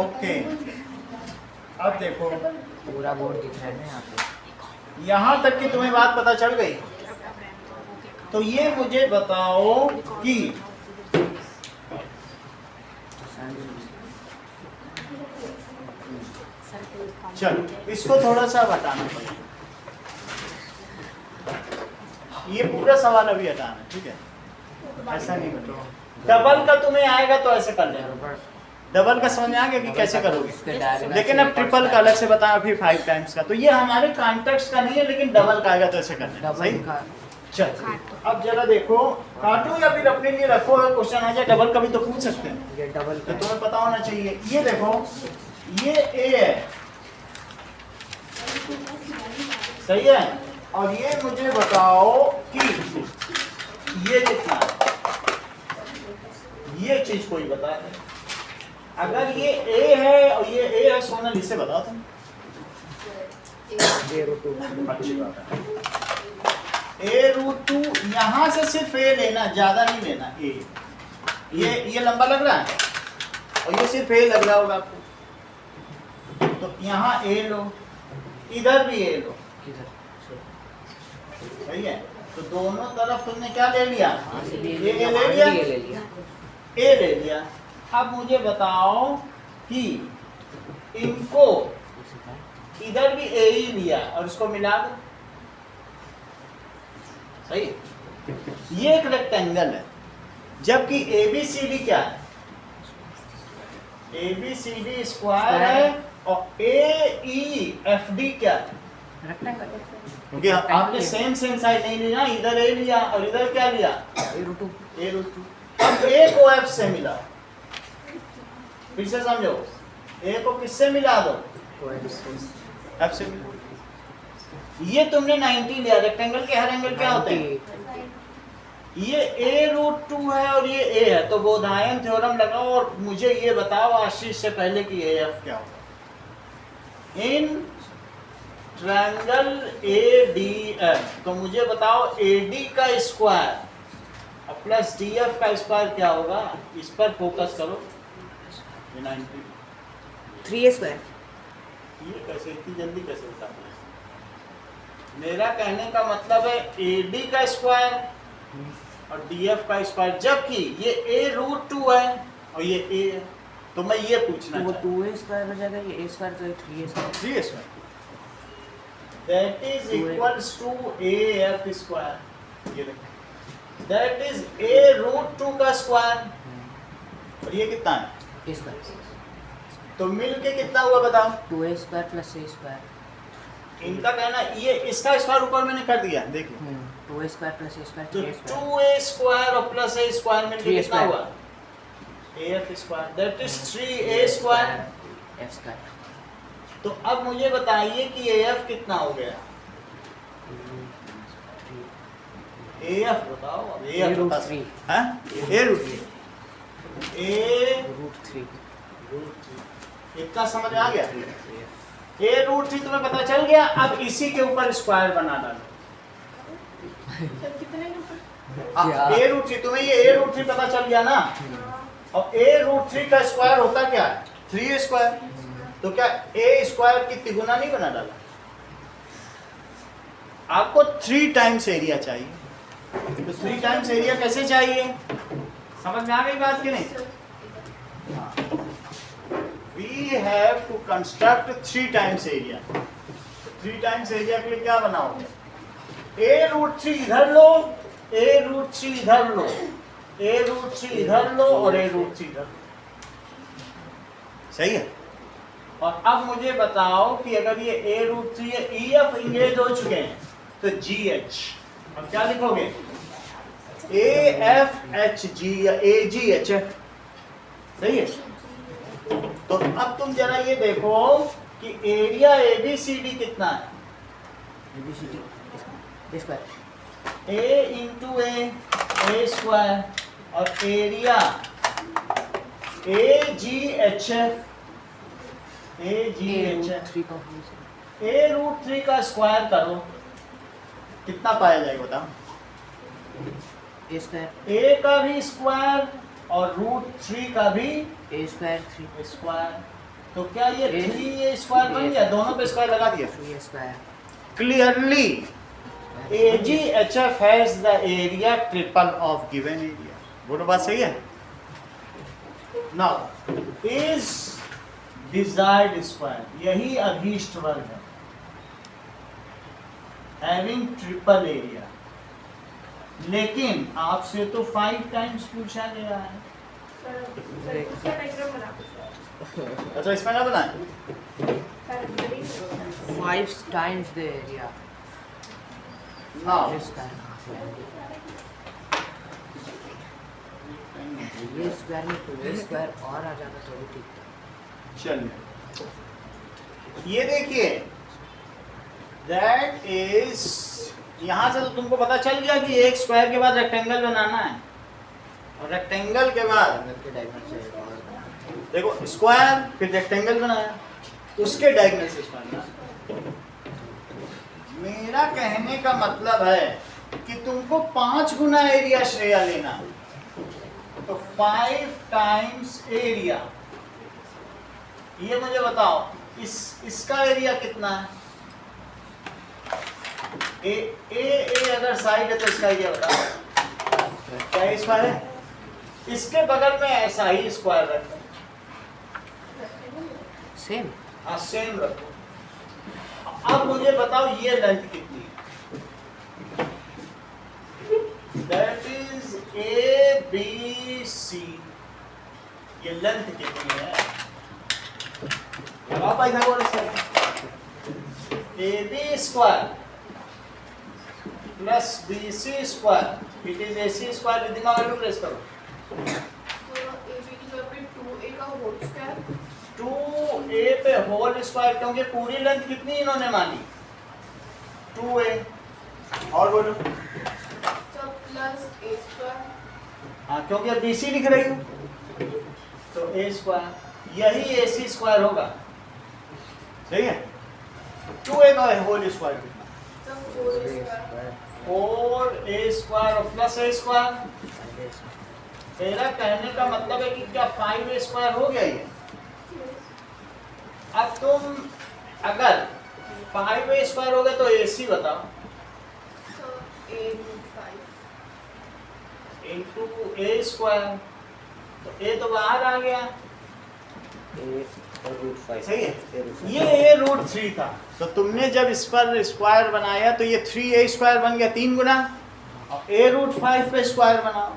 ओके, अब देखो पूरा बोर्ड दिख रहा है ना यहाँ पे। यहाँ तक की तुम्हें बात पता चल गई। तो ये मुझे बताओ कि चलो इसको थोड़ा सा हटाना पड़ेगा। ये पूरा सवाल अभी हटाना है, ठीक है? ऐसा नहीं करो। डबल का तुम्हें आएगा तो ऐसे कर लेना। डबल का समझ में आ गया कि कैसे करोगे, लेकिन अब ट्रिपल का अलग से बताया फिर 5 टाइम्स का। तो ये हमारे कॉन्टेक्स्ट का नहीं है, लेकिन डबल का आएगा तो ऐसे कर लेना। सही? डबल का चल अब जरा देखो, काटो या फिर अपने लिए रखो। अगर क्वेश्चन आ जाए डबल का भी तो पूछ सकते हैं, ये डबल तो का तुम्हें पता होना चाहिए। ये देखो, ये ए है, सही है? और ये मुझे बताओ कि ये कितना है? ये चीज कोई बता दे। अगर ये ए है और ये ए है, सोनल इसे बताओ तुम। 0.2 अच्छी बात है। a√2 यहाँ से सिर्फ ए लेना, ज्यादा नहीं लेना। ए ये लंबा लग रहा है और ये सिर्फ ए लग रहा होगा आपको, तो यहाँ ए लो, इधर भी ए लो। सही है? तो दोनों तरफ तुमने क्या ले लिया? ए ले लिया, ए ले लिया। अब मुझे बताओ कि इनको इधर भी ए ही लिया और इसको मिला दो। सही? ये एक रेक्टेंगल है, जबकि ABCD क्या है? ABCD स्क्वायर है और AEFD क्या है? क्योंकि आपने सेम साइड नहीं लिया, इधर ए लिया और इधर क्या लिया? a√2। अब ए को F से मिला, फिर से समझो, ए को किससे मिला दो? F से मिला। ये तुमने 90 लिया। रेक्टेंगल के हर एंगल क्या होते हैं? ये a√2 है और ये a है, तो बोधायन थ्योरम लगाओ और मुझे ये बताओ आशीष से पहले कि AF क्या होगा इन ट्रायंगल ADF। तो मुझे बताओ AD का स्क्वायर और प्लस DF का स्क्वायर क्या होगा? इस पर फोकस करो। 90 3a²। ये कैसे इतनी जल्दी कैसे बता पाए? मेरा कहने का मतलब है AD का स्क्वायर और DF का स्क्वायर, जबकि ये a√2 है और ये a है। तो मैं ये पूछना तो वो चाहता हूं। 2a² हो जाएगा, ये a² तो 3a²। 3a²। That is equals to A F square. ये देखो दैट इज ए रूट 2 का स्क्वायर, और ये कितना है? ए स्क्वायर तो मिल के कितना हुआ बताओ? 2a square plus a square. इनका कहना ये इसका स्क्वायर ऊपर मैंने कर दिया, देखिए 2a square plus a square तो 3a स्क्वायर 2a स्क्वायर और प्लस a स्क्वायर मिलके 3a कितना स्क्वायर। हुआ? af square that is 3a square. f square. तो अब मुझे बताइए कि af कितना हो गया? af बताओ अब, A af root बता 3। हैं? a root 3 a root 3 root 3 इतना समझ आ गया? a रूट 3 तुम्हें पता चल गया। अब इसी के ऊपर स्क्वायर बना डालो। सर कितने के ऊपर? a रूट 3 तुम्हें ये a रूट 3 पता चल गया ना? और a रूट 3 का स्क्वायर होता क्या है? 3a square. तो क्या a स्क्वायर की तिगुना नहीं बना डाला? आपको 3 टाइम्स एरिया चाहिए, तो 3 टाइम्स एरिया कैसे चाहिए? समझ में आ गई बात कि नहीं? We have to construct 3 times area. 3 times area के लिए क्या बनाओगे? a रूट 3 इधर लो, a रूट 3 इधर लो, a रूट 3 इधर लो और a रूट 3 इधर लो। सही है? और अब मुझे बताओ कि अगर ये a रूट 3 है, e f इंगेज हो चुके हैं, तो g h अब क्या लिखोगे? a f h g या a g h f। सही है? तो अब तुम जरा ये देखो कि एरिया ABCD कितना है? ABCD a square a into a square और एरिया AGHF AGHF 3 का a रूट 3 का स्क्वायर करो, कितना पाया जाएगा बताओ? a स्क्वायर a का भी स्क्वायर और रूट 3 का भी a स्क्वायर 3 स्क्वायर। तो क्या ये A- 3a स्क्वायर बन गया? दोनों पे स्क्वायर लगा दिया। 3a square Clearly AGHF has the area triple of given area। बोलो बात सही है? Now is desired square, यही अभीष्ट वर्ग है, having triple area। लेकिन आपसे तो 5 टाइम्स पूछा गया है। सर इसका डायग्राम बना दो सर। अच्छा इसमें ना बनाए? सर करिए। 5 times the area Now a square कहाँ से आएगा? ये स्क्वायर में 2a स्क्वायर और आ जाता तो भी ठीक था। चलिए ये देखिए दैट इज, यहाँ से तो तुमको पता चल गया कि एक स्क्वायर के बाद रेक्टेंगल बनाना है, और रेक्टेंगल के बाद एंगल के डायगोनल से एक और बनाना। देखो स्क्वायर फिर रेक्टेंगल बनाया, उसके डायगोनल से स्क्वायर बनाया। मेरा कहने का मतलब है कि तुमको 5 गुना एरिया श्रेया लेना, तो 5 टाइम्स एरिया। ये मुझे बताओ इसका एरिया कितना है? ए अगर साइड है तो इसका एरिया बताओ क्या स्क्वायर है? इसके बगल में ऐसा ही स्क्वायर रखो, सेम हाँ सेम रखो। अब मुझे बताओ ये लेंथ कितनी है? दैट इज ABC, ये लेंथ कितनी है? लगाओ पाइथागोरस से। AB square plus BC square it is AC square. दिमाग में प्रेस करो। तो AB की जगह पे 2a का होल स्क्वायर 2a पे होल स्क्वायर, क्योंकि पूरी लेंथ कितनी इन्होंने मानी? 2a। और बोलो। सब प्लस a स्क्वायर। हाँ क्योंकि अब BC लिख रही हूँ तो a स्क्वायर, यही AC स्क्वायर होगा। सही है? 2a का होल स्क्वायर कितना? सब 4a स्क्वायर। 4a स्क्वायर और प्लस a स्क्वायर। मेरा कहने का मतलब है कि क्या 5a स्क्वायर हो गया ये? अब तुम अगर 5a स्क्वायर हो गया तो AC बताओ। So a root 5 into a square, तो a तो बाहर आ गया, सही है। ये a रूट 3 था, तो तुमने जब इस पर स्क्वायर बनाया तो ये 3a स्क्वायर बन गया 3 गुना, और a रूट 5 पे स्क्वायर बनाओ।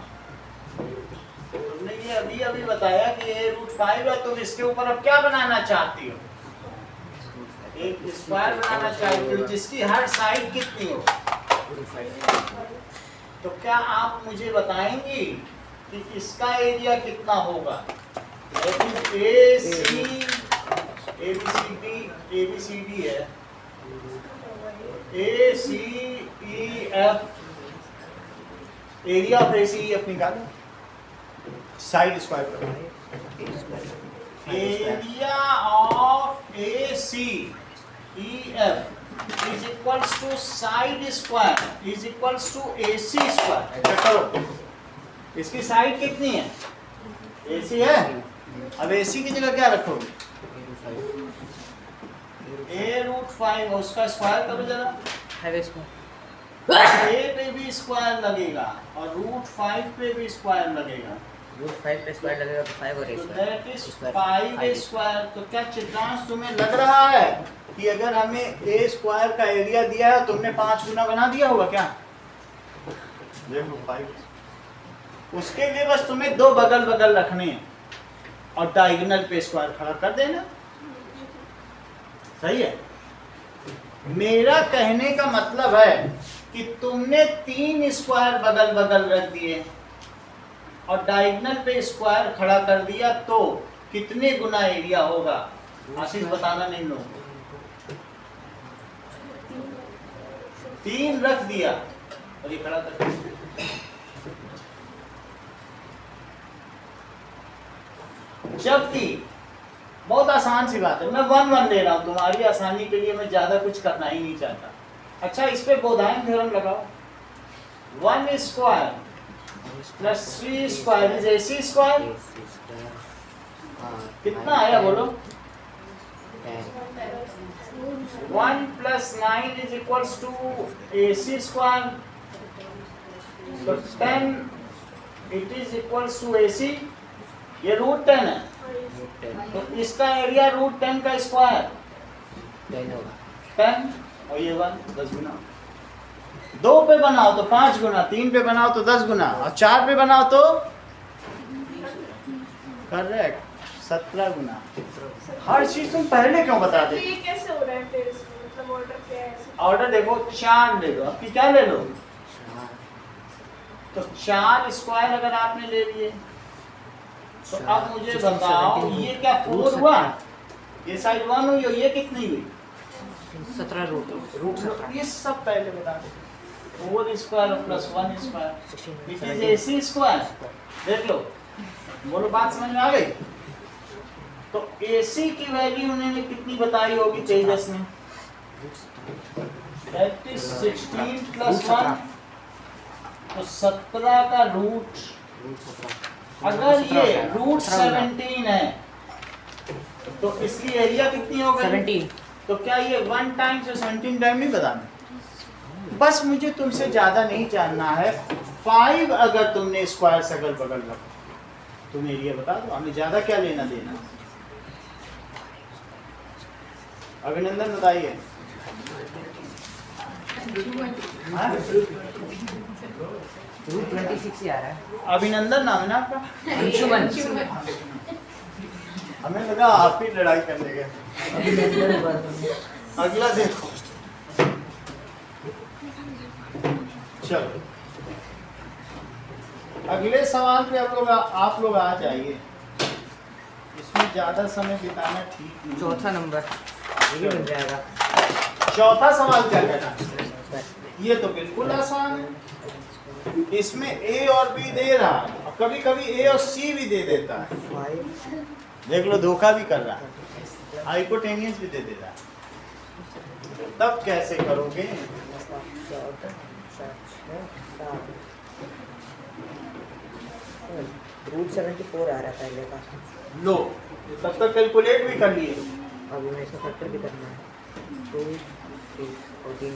तुमने ये अभी अभी बताया कि a रूट 5 है, तुम इसके ऊपर अब क्या बनाना चाहती हो? एक स्क्वायर बनाना चाहती हो जिसकी हर साइड कितनी हो। तो क्या आप मुझे बताएंगी कि इसका एरिया कितना होगा? ABCD है, ACEF, एरिया ऑफ ACEF निकालो, साइड स्क्वायर करो। Area of ACEF is equals to side square is equals to AC square. ऐसा करो, इसकी साइड कितनी है? AC है। अब AC की जगह क्या रखोगे? a रूट 5, उसका स्क्वायर करो जरा। a पे भी स्क्वायर लगेगा और रूट 5 पे भी स्क्वायर लगेगा, रूट 5 पे स्क्वायर लगेगा तो 5 और a तो square. That is 5a square. तो क्या चित्रांश तुम्हें लग रहा है कि अगर हमें a स्क्वायर का एरिया दिया है तुमने 5 गुना बना दिया होगा क्या? देखो 5, उसके लिए बस तुम्हें दो बगल बगल रखने हैं और डायगोनल पे स्क्वायर खड़ा कर देना। सही है। मेरा कहने का मतलब है कि तुमने 3 स्क्वायर बगल बगल रख दिए और डायगोनल पे स्क्वायर खड़ा कर दिया, तो कितने गुना एरिया होगा? आशीष बताना नहीं लोग। 3 रख दिया और ये खड़ा कर दिया। जबकि बहुत आसान सी बात है, मैं 1 ले रहा हूं तुम्हारी आसानी के लिए, मैं ज्यादा कुछ करना ही नहीं चाहता। अच्छा, इस पे बोधायन थ्योरम लगाओ। 1 square plus 3 square is AC square. कितना आया बोलो? 1 plus 9 is equals to AC square, तो 10 it is equals to AC। ये रूट 10 है, तो इसका एरिया रूट 10 का स्क्वायर 10, और ये 1 10 गुना। 2 पे बनाओ तो 5 गुना, 3 पे बनाओ तो 10 गुना, और 4 पे बनाओ तो करेक्ट 17 गुना। हर चीज तुम पहले क्यों बता तो दे? ये कैसे हो रहा है फिर इसमें? मतलब ऑर्डर क्या है? ऑर्डर देखो, 4 ले लो, आपकी क्या ले लो? तो 4 स्क्वायर अगर आपने ले लिए, तो अब मुझे बताओ ये क्या 4 हुआ? ये साइड 1 हुई और ये कितनी हुई? 17 रूट 17। ये सब पहले बता दो। 4 square plus 1 square it is AC square. देख लो, बोलो बात समझ में आ गई? तो AC की वैल्यू उन्होंने कितनी बताई होगी तेजस ने? दैट इज 16 प्लस 1, तो 17 का रूट। अगर ये रूट 17 है तो इसकी एरिया कितनी हो गई? 17। तो क्या ये 1 टाइम्स और 17 टाइम नहीं बताना? बस मुझे तुमसे ज्यादा नहीं जानना है। 5 अगर तुमने स्क्वायर से अगल बगल रखा, तुम एरिया बता दो, हमें ज्यादा क्या लेना देना। अभिनंदन बताइए। हाँ? रूट 26 ही आ रहा है। अभिनंदन नाम है ना आपका? अंशुमन। हमें लगा आप ही लड़ाई करने गए। अगला देखो, चलो अगले सवाल पे आप लोग आ जाइए। इसमें ज्यादा समय बिताना ठीक नहीं। चौथा नंबर ये भी बन जाएगा। चौथा सवाल क्या कहना है? ये तो बिल्कुल आसान है। इसमें A और B दे रहा है, और कभी कभी A और C भी दे देता है। देख लो, धोखा भी कर रहा है, हाइपोटेनियस भी दे देता है। तब कैसे करोगे? रूट 74 आ रहा है पहले का। लो, तब तक कैलकुलेट भी कर लिए। अब हमें इसका फैक्टर भी करना है। 2 3 14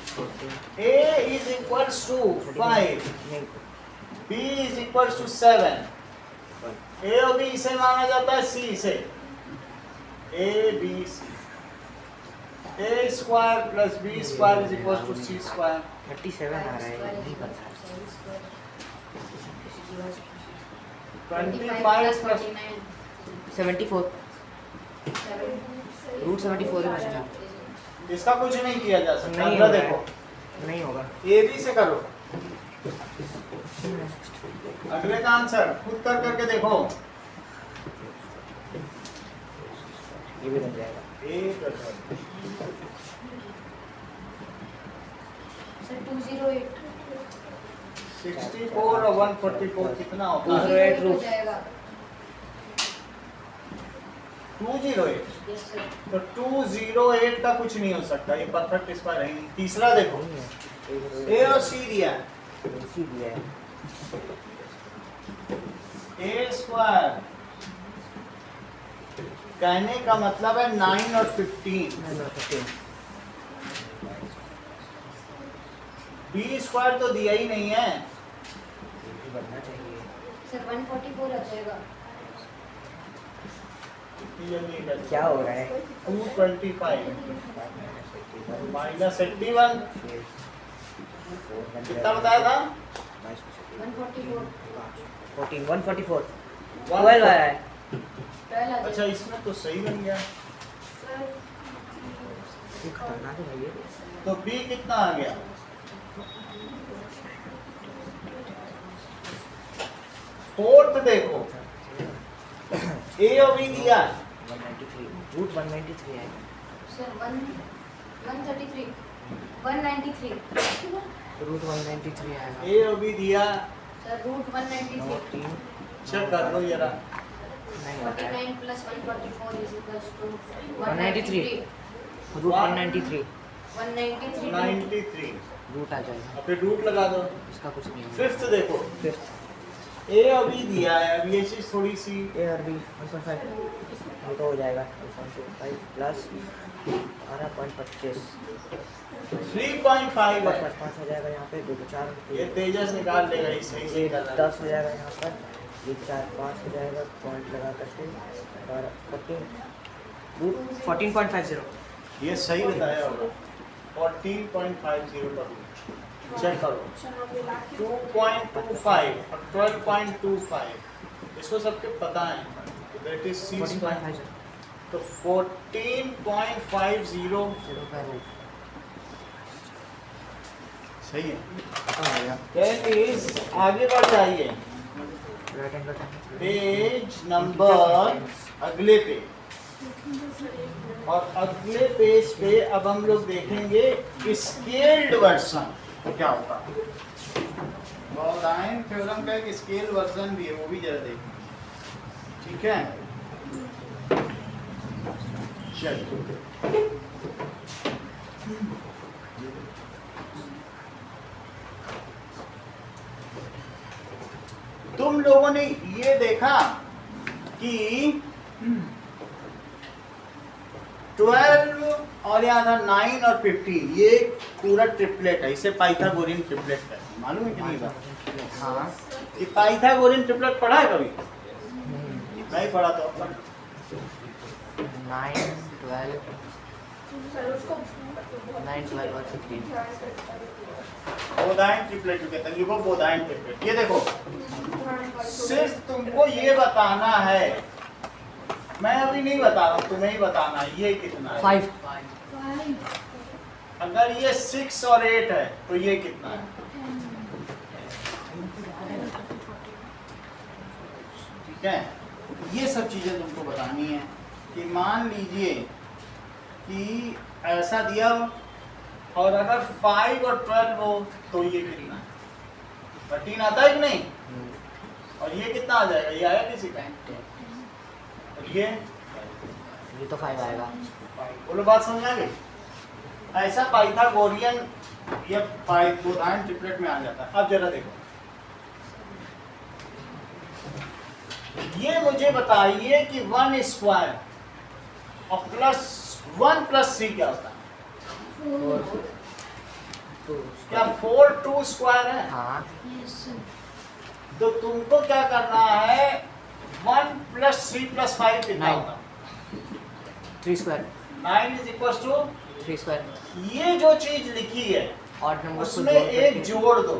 14 A is equals to 5, नहीं, B is equals to 7। A और B इसे माना जाता है C से, A B C, A square plus B square is equal to C square. 37 आ रहा है, नहीं पता। 25 प्लस 74 रूट 74 है बच्चा। इसका कुछ नहीं किया जा सकता। नहीं अगला होगा। देखो, नहीं होगा। ए बी से करो। अगले का आंसर खुद कर करके देखो। ये भी बन जाएगा। ए प्लस सर 208 64 और 144 कितना होता है? 208 हो रूट। जाएगा। 208। Yes sir. तो 208 का कुछ नहीं हो सकता, ये परफेक्ट स्क्वायर है ही नहीं। तीसरा देखो, ए और सी दिया है। सी दिया है। ए स्क्वायर कहने का मतलब है 9 और 15। बी स्क्वायर तो दिया ही नहीं है। बनना चाहिए। सर 144 आ जाएगा। क्या हो रहा है? 225 माइनस 81 कितना बताया था? 144 144 12 आ रहा है। 12 आ अच्छा, जाएगा। इसमें तो सही बन गया। ये खतरनाक है भाई ये। तो बी कितना आ गया? फोर्थ देखो, ए और बी दिया है। 193 रूट 193 है। सर 133 193 रूट 193 आएगा। ए और बी दिया, सर रूट 193 3 चेक कर लो जरा। नहीं होता है। 49 plus 144 is equals to 193 root 193 193 93। Root आ जाएगा। अब फिर रूट लगा दो। इसका कुछ नहीं होगा। फिफ्थ देखो, फिफ्थ ए और बी दिया है। अब ये चीज थोड़ी सी ए और बी 1.5 ये तो हो जाएगा 1.5 प्लस 12.25 3.5 है। 5 हो जाएगा यहाँ पे 2 4 ये तेजस निकाल लेगा, ये सही सही कर रहा 10 हो जाएगा यहाँ पर। ये 4 5 हो जाएगा पॉइंट लगा करके और 14 रूट 14.50 है। ये सही बताया होगा। 14.50 का रूट चेक करो। 2.25 और 12.25 इसको सबके पता है। तो दैट इज सी स्क्वायर। 14.50 तो 14.50 0 का रूट सही है। आ गया। दैट इज आगे बढ़ जाइए। राइट एंगल पेज नंबर अगले पे, और अगले पेज पे अब हम लोग देखेंगे स्केल्ड वर्जन तो क्या होता है। गॉस-डाइन थ्योरम का एक स्केल वर्जन भी है, वो भी जरा देखें। ठीक है, चलिए। तुम लोगों ने ये देखा कि 12 और यहाँ था 9 और 15, ये पूरा ट्रिपलेट है। इसे पाइथागोरियन ट्रिपलेट कहते हैं। मालूम है कि नहीं बात? हाँ ये पाइथागोरियन ट्रिपलेट पढ़ा है कभी? नहीं पढ़ा तो अपन 9 12 9 12 और 16 बोधायन ट्रिपलेट जो कहते हैं, लिखो बोधायन ट्रिपलेट। ये देखो, सिर्फ तुमको ये बताना है, मैं अभी नहीं बता रहा हूँ, तुम्हें ही बताना है ये कितना है। 5 अगर ये 6 और 8 है तो ये कितना है? ठीक है, ये सब चीजें तुमको बतानी है कि मान लीजिए कि ऐसा दिया हो और अगर 5 और 12 हो तो ये कितना है? 13 आता है कि नहीं? और ये कितना आ जाएगा? ये आया किसी का? और ये तो 5 आएगा। बोलो, बात समझ आ गई? ऐसा पाइथागोरियन या बोधायन ट्रिपलेट में आ जाता है। अब जरा देखो, ये मुझे बताइए कि 1 स्क्वायर और प्लस 1 प्लस 3 क्या होता है? क्या 4 2 स्क्वायर है? हाँ तो तुमको क्या करना है? 1 प्लस 3 प्लस 5 कितना 9 होता है? 3 square 9 is equal to 3 square ये जो चीज लिखी है ऑड नंबर उसमें एक जोड़ दो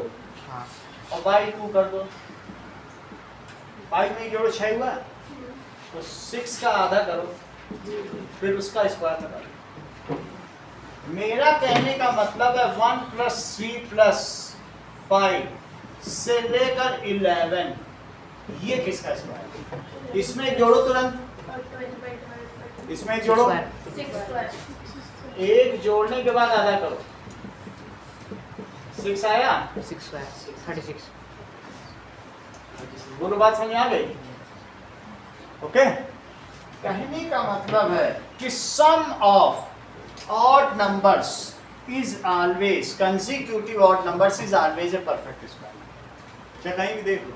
हाँ और बाई 2 कर दो। 5 में जोड़ो 6 हुआ तो 6 का आधा करो फिर उसका स्क्वायर करो। मेरा कहने का मतलब है 1 + 3 + 5 से लेकर 11 ये किसका स्क्वायर है? इसमें जोड़ो तुरंत, और 12 by 12 इसमें जोड़ो, 6 स्क्वायर। एक जोड़ने के बाद आधा करो। 6 आया, 6 स्क्वायर 36 बोलो बात समझ आ गई? ओके, कहने का मतलब है कि sum of odd numbers is always consecutive odd numbers is always a perfect square. चाहे कहीं भी देख लो,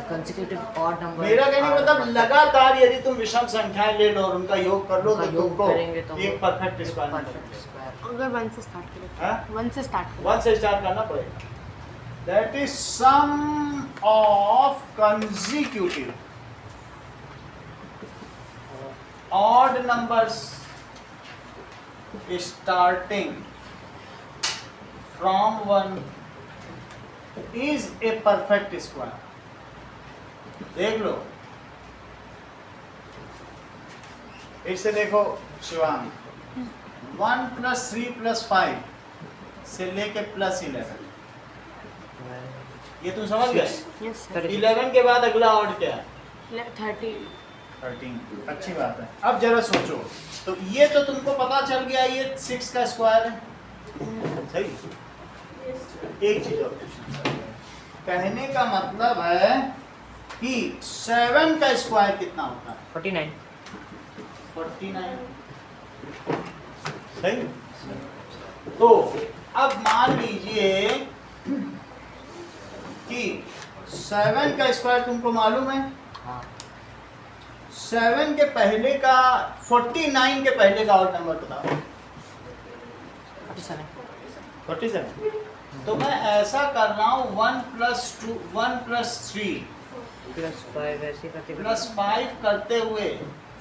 कंसेक्यूटिव ऑड नंबर मेरा कहने का मतलब लगातार यदि तुम विषम संख्याएं ले लो और उनका योग कर लो तो उनका योग तुमको करेंगे तो एक परफेक्ट स्क्वायर परफेक्ट मिलेगा। स्क्वायर अगर 1 से स्टार्ट करें हाँ? 1 से स्टार्ट करें 1 से स्टार्ट करना पड़ेगा। That is sum of consecutive odd numbers starting from 1 is a perfect square. देख लो, इसे देखो शिवांग, 1 + 3 + 5 से लेके +11 ये तुम समझ गए? यस सर 11 के बाद अगला ऑड क्या है? 30 13। अच्छी बात है। अब जरा सोचो, तो ये तो तुमको पता चल गया ये 6 का स्क्वायर है, सही? एक चीज और पूछना, कहने का मतलब है कि 7 का स्क्वायर कितना होता है? 49 49, सही? तो अब मान लीजिए कि 7 का स्क्वायर तुमको मालूम है, हाँ 7 के पहले का 49 के पहले का और नंबर बताओ। 47 47। तो मैं ऐसा कर रहा हूँ 1 + 2 1 + 3 +5 ऐसे करते + 5 करते हुए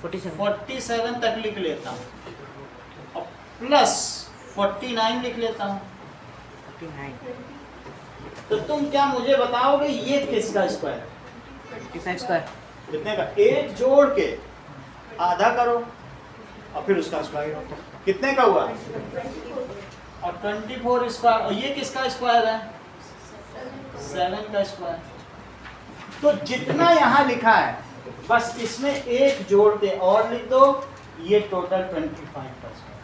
47 47 तक लिख लेता हूँ और प्लस 49 लिख लेता हूँ। 49 तो तुम क्या मुझे बताओगे ये किसका स्क्वायर है? 55 स्क्वायर कितने का? एक जोड़ के आधा करो और फिर उसका स्क्वायर कितने का हुआ? और 24 स्क्वायर। और ये किसका स्क्वायर है? 7 का स्क्वायर। तो जितना यहाँ लिखा है बस इसमें एक जोड़ के और लिख दो, ये टोटल 25 का स्क्वायर।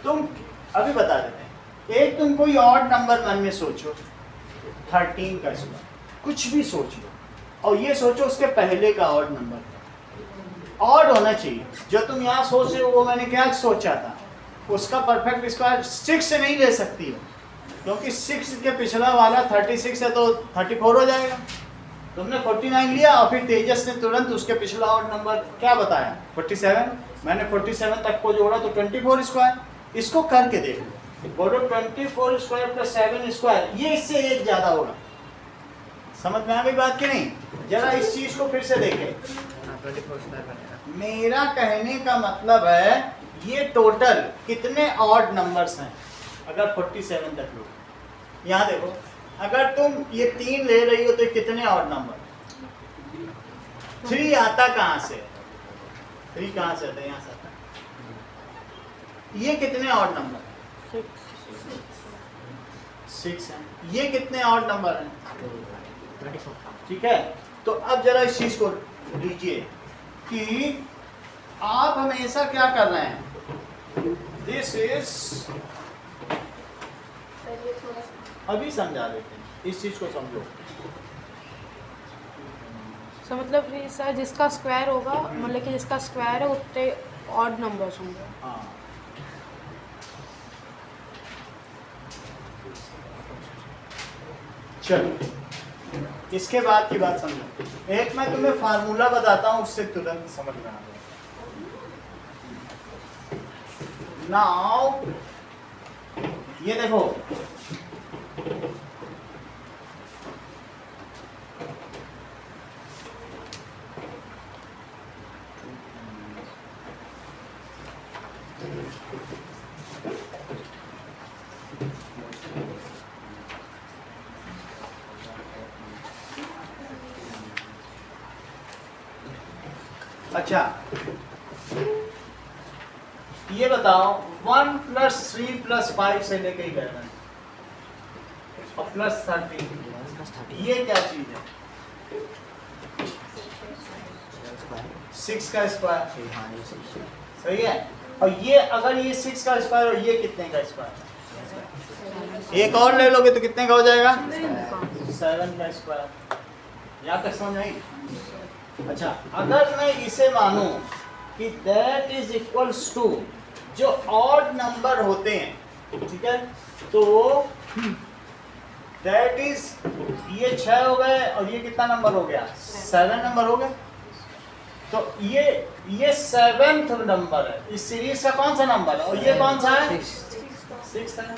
तुम अभी बता देते हैं, एक तुम कोई ऑड नंबर मन में सोचो, 13 का स्क्वायर, कुछ भी सोच लो और ये सोचो उसके पहले का ऑड नंबर ऑड होना चाहिए। जो तुम यहाँ सोच रहे हो वो मैंने क्या सोचा था, उसका परफेक्ट स्क्वायर 6 से नहीं ले सकती हो, क्योंकि 6 के पिछला वाला 36 है तो 34 हो जाएगा। तुमने 49 लिया और फिर तेजस ने तुरंत उसके पिछला ऑड नंबर क्या बताया? 47। मैंने 47 तक को जोड़ा तो 24 स्क्वायर। इसको करके देख लो, बोलो 24 स्क्वायर + 7 स्क्वायर, ये इससे एक ज्यादा होगा। समझ में आ गई बात कि नहीं? जरा इस चीज को फिर से देखें। 24 स्क्वायर बनेगा। मेरा कहने का मतलब है ये टोटल कितने ऑड नंबर्स हैं अगर 47 तक लो। यहाँ देखो, अगर तुम ये 3 ले रही हो तो कितने ऑड नंबर? 3 आता कहाँ से? 3 कहाँ से आता है? यहाँ से आता है। ये कितने ऑड नंबर? 6 हैं। ये कितने ऑड नंबर हैं? 24 ठीक है, तो अब जरा इस चीज को लीजिए कि आप हमेशा क्या कर रहे हैं, दिस इज, अभी समझा देते हैं, इस चीज को समझो। सो मतलब ये सर जिसका स्क्वायर होगा, मतलब कि जिसका स्क्वायर है उतने ऑड नंबर्स होंगे। हाँ, चलो इसके बाद की बात समझो। एक मैं तुम्हें फार्मूला बताता हूं, उससे तुरंत समझ में आ जाएगा। नाउ ये देखो, अच्छा ये बताओ 1 + 3 + 5 से लेके 11 और +13 ये क्या चीज है? 6 का स्क्वायर। हाँ ये सही है। सही है। और ये अगर ये 6 का स्क्वायर और ये कितने का स्क्वायर? एक और ले लोगे तो कितने का हो जाएगा? 7 का स्क्वायर। यहाँ तक समझ आई? अच्छा अगर मैं इसे मानूं कि दैट इज इक्वल्स टू जो ऑड नंबर होते हैं, ठीक है, तो दैट इज ये 6 हो गए और ये कितना नंबर हो गया? 7 नंबर हो गए। तो ये 7th नंबर है इस सीरीज का। कौन सा नंबर है? और ये कौन सा है? 6 है।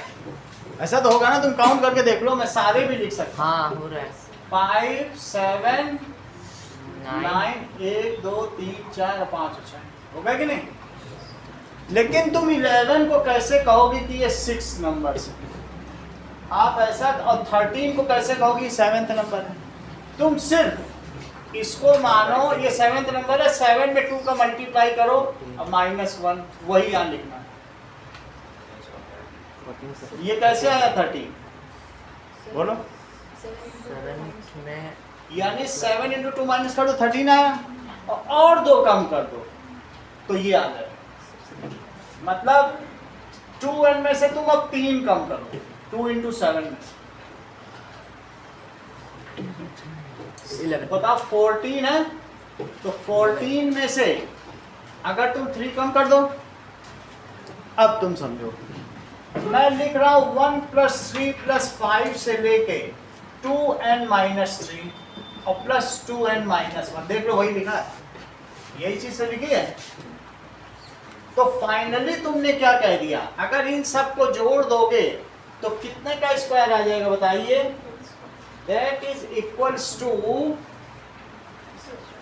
ऐसा तो होगा ना, तुम काउंट करके देख लो, मैं सारे भी लिख सकता हूँ। हाँ हो रहा है। 5 7 9 1 2 3 4 5 6 होगा कि नहीं? लेकिन तुम 11 को कैसे कहोगे कि ये 6 नंबर है? आप ऐसा, और 13 को कैसे कहोगे 7th नंबर है? तुम सिर्फ इसको मानो ये 7th नंबर है, 7 में 2 का मल्टीप्लाई करो और -1 वही यहाँ लिखना है। ये कैसे आया 13? बोलो। 7 में यानी 7 × 2 माइनस कर दो 13 आया, और 2 कम कर दो तो ये आ जाए। मतलब 2n में से तुम अब 3 कम करो, 2 × 7 में 11 बताओ 14 है, तो 14 में से अगर तुम 3 कम कर दो, अब तुम समझो। मैं लिख रहा हूं 1 + 3 + 5 से लेके 2n - 3 और +2n - 1। देख लो वही लिखा है, यही चीज से लिखी है। तो फाइनली तुमने क्या कह दिया? अगर इन सब को जोड़ दोगे तो कितने का स्क्वायर आ जाएगा बताइए? That is equals to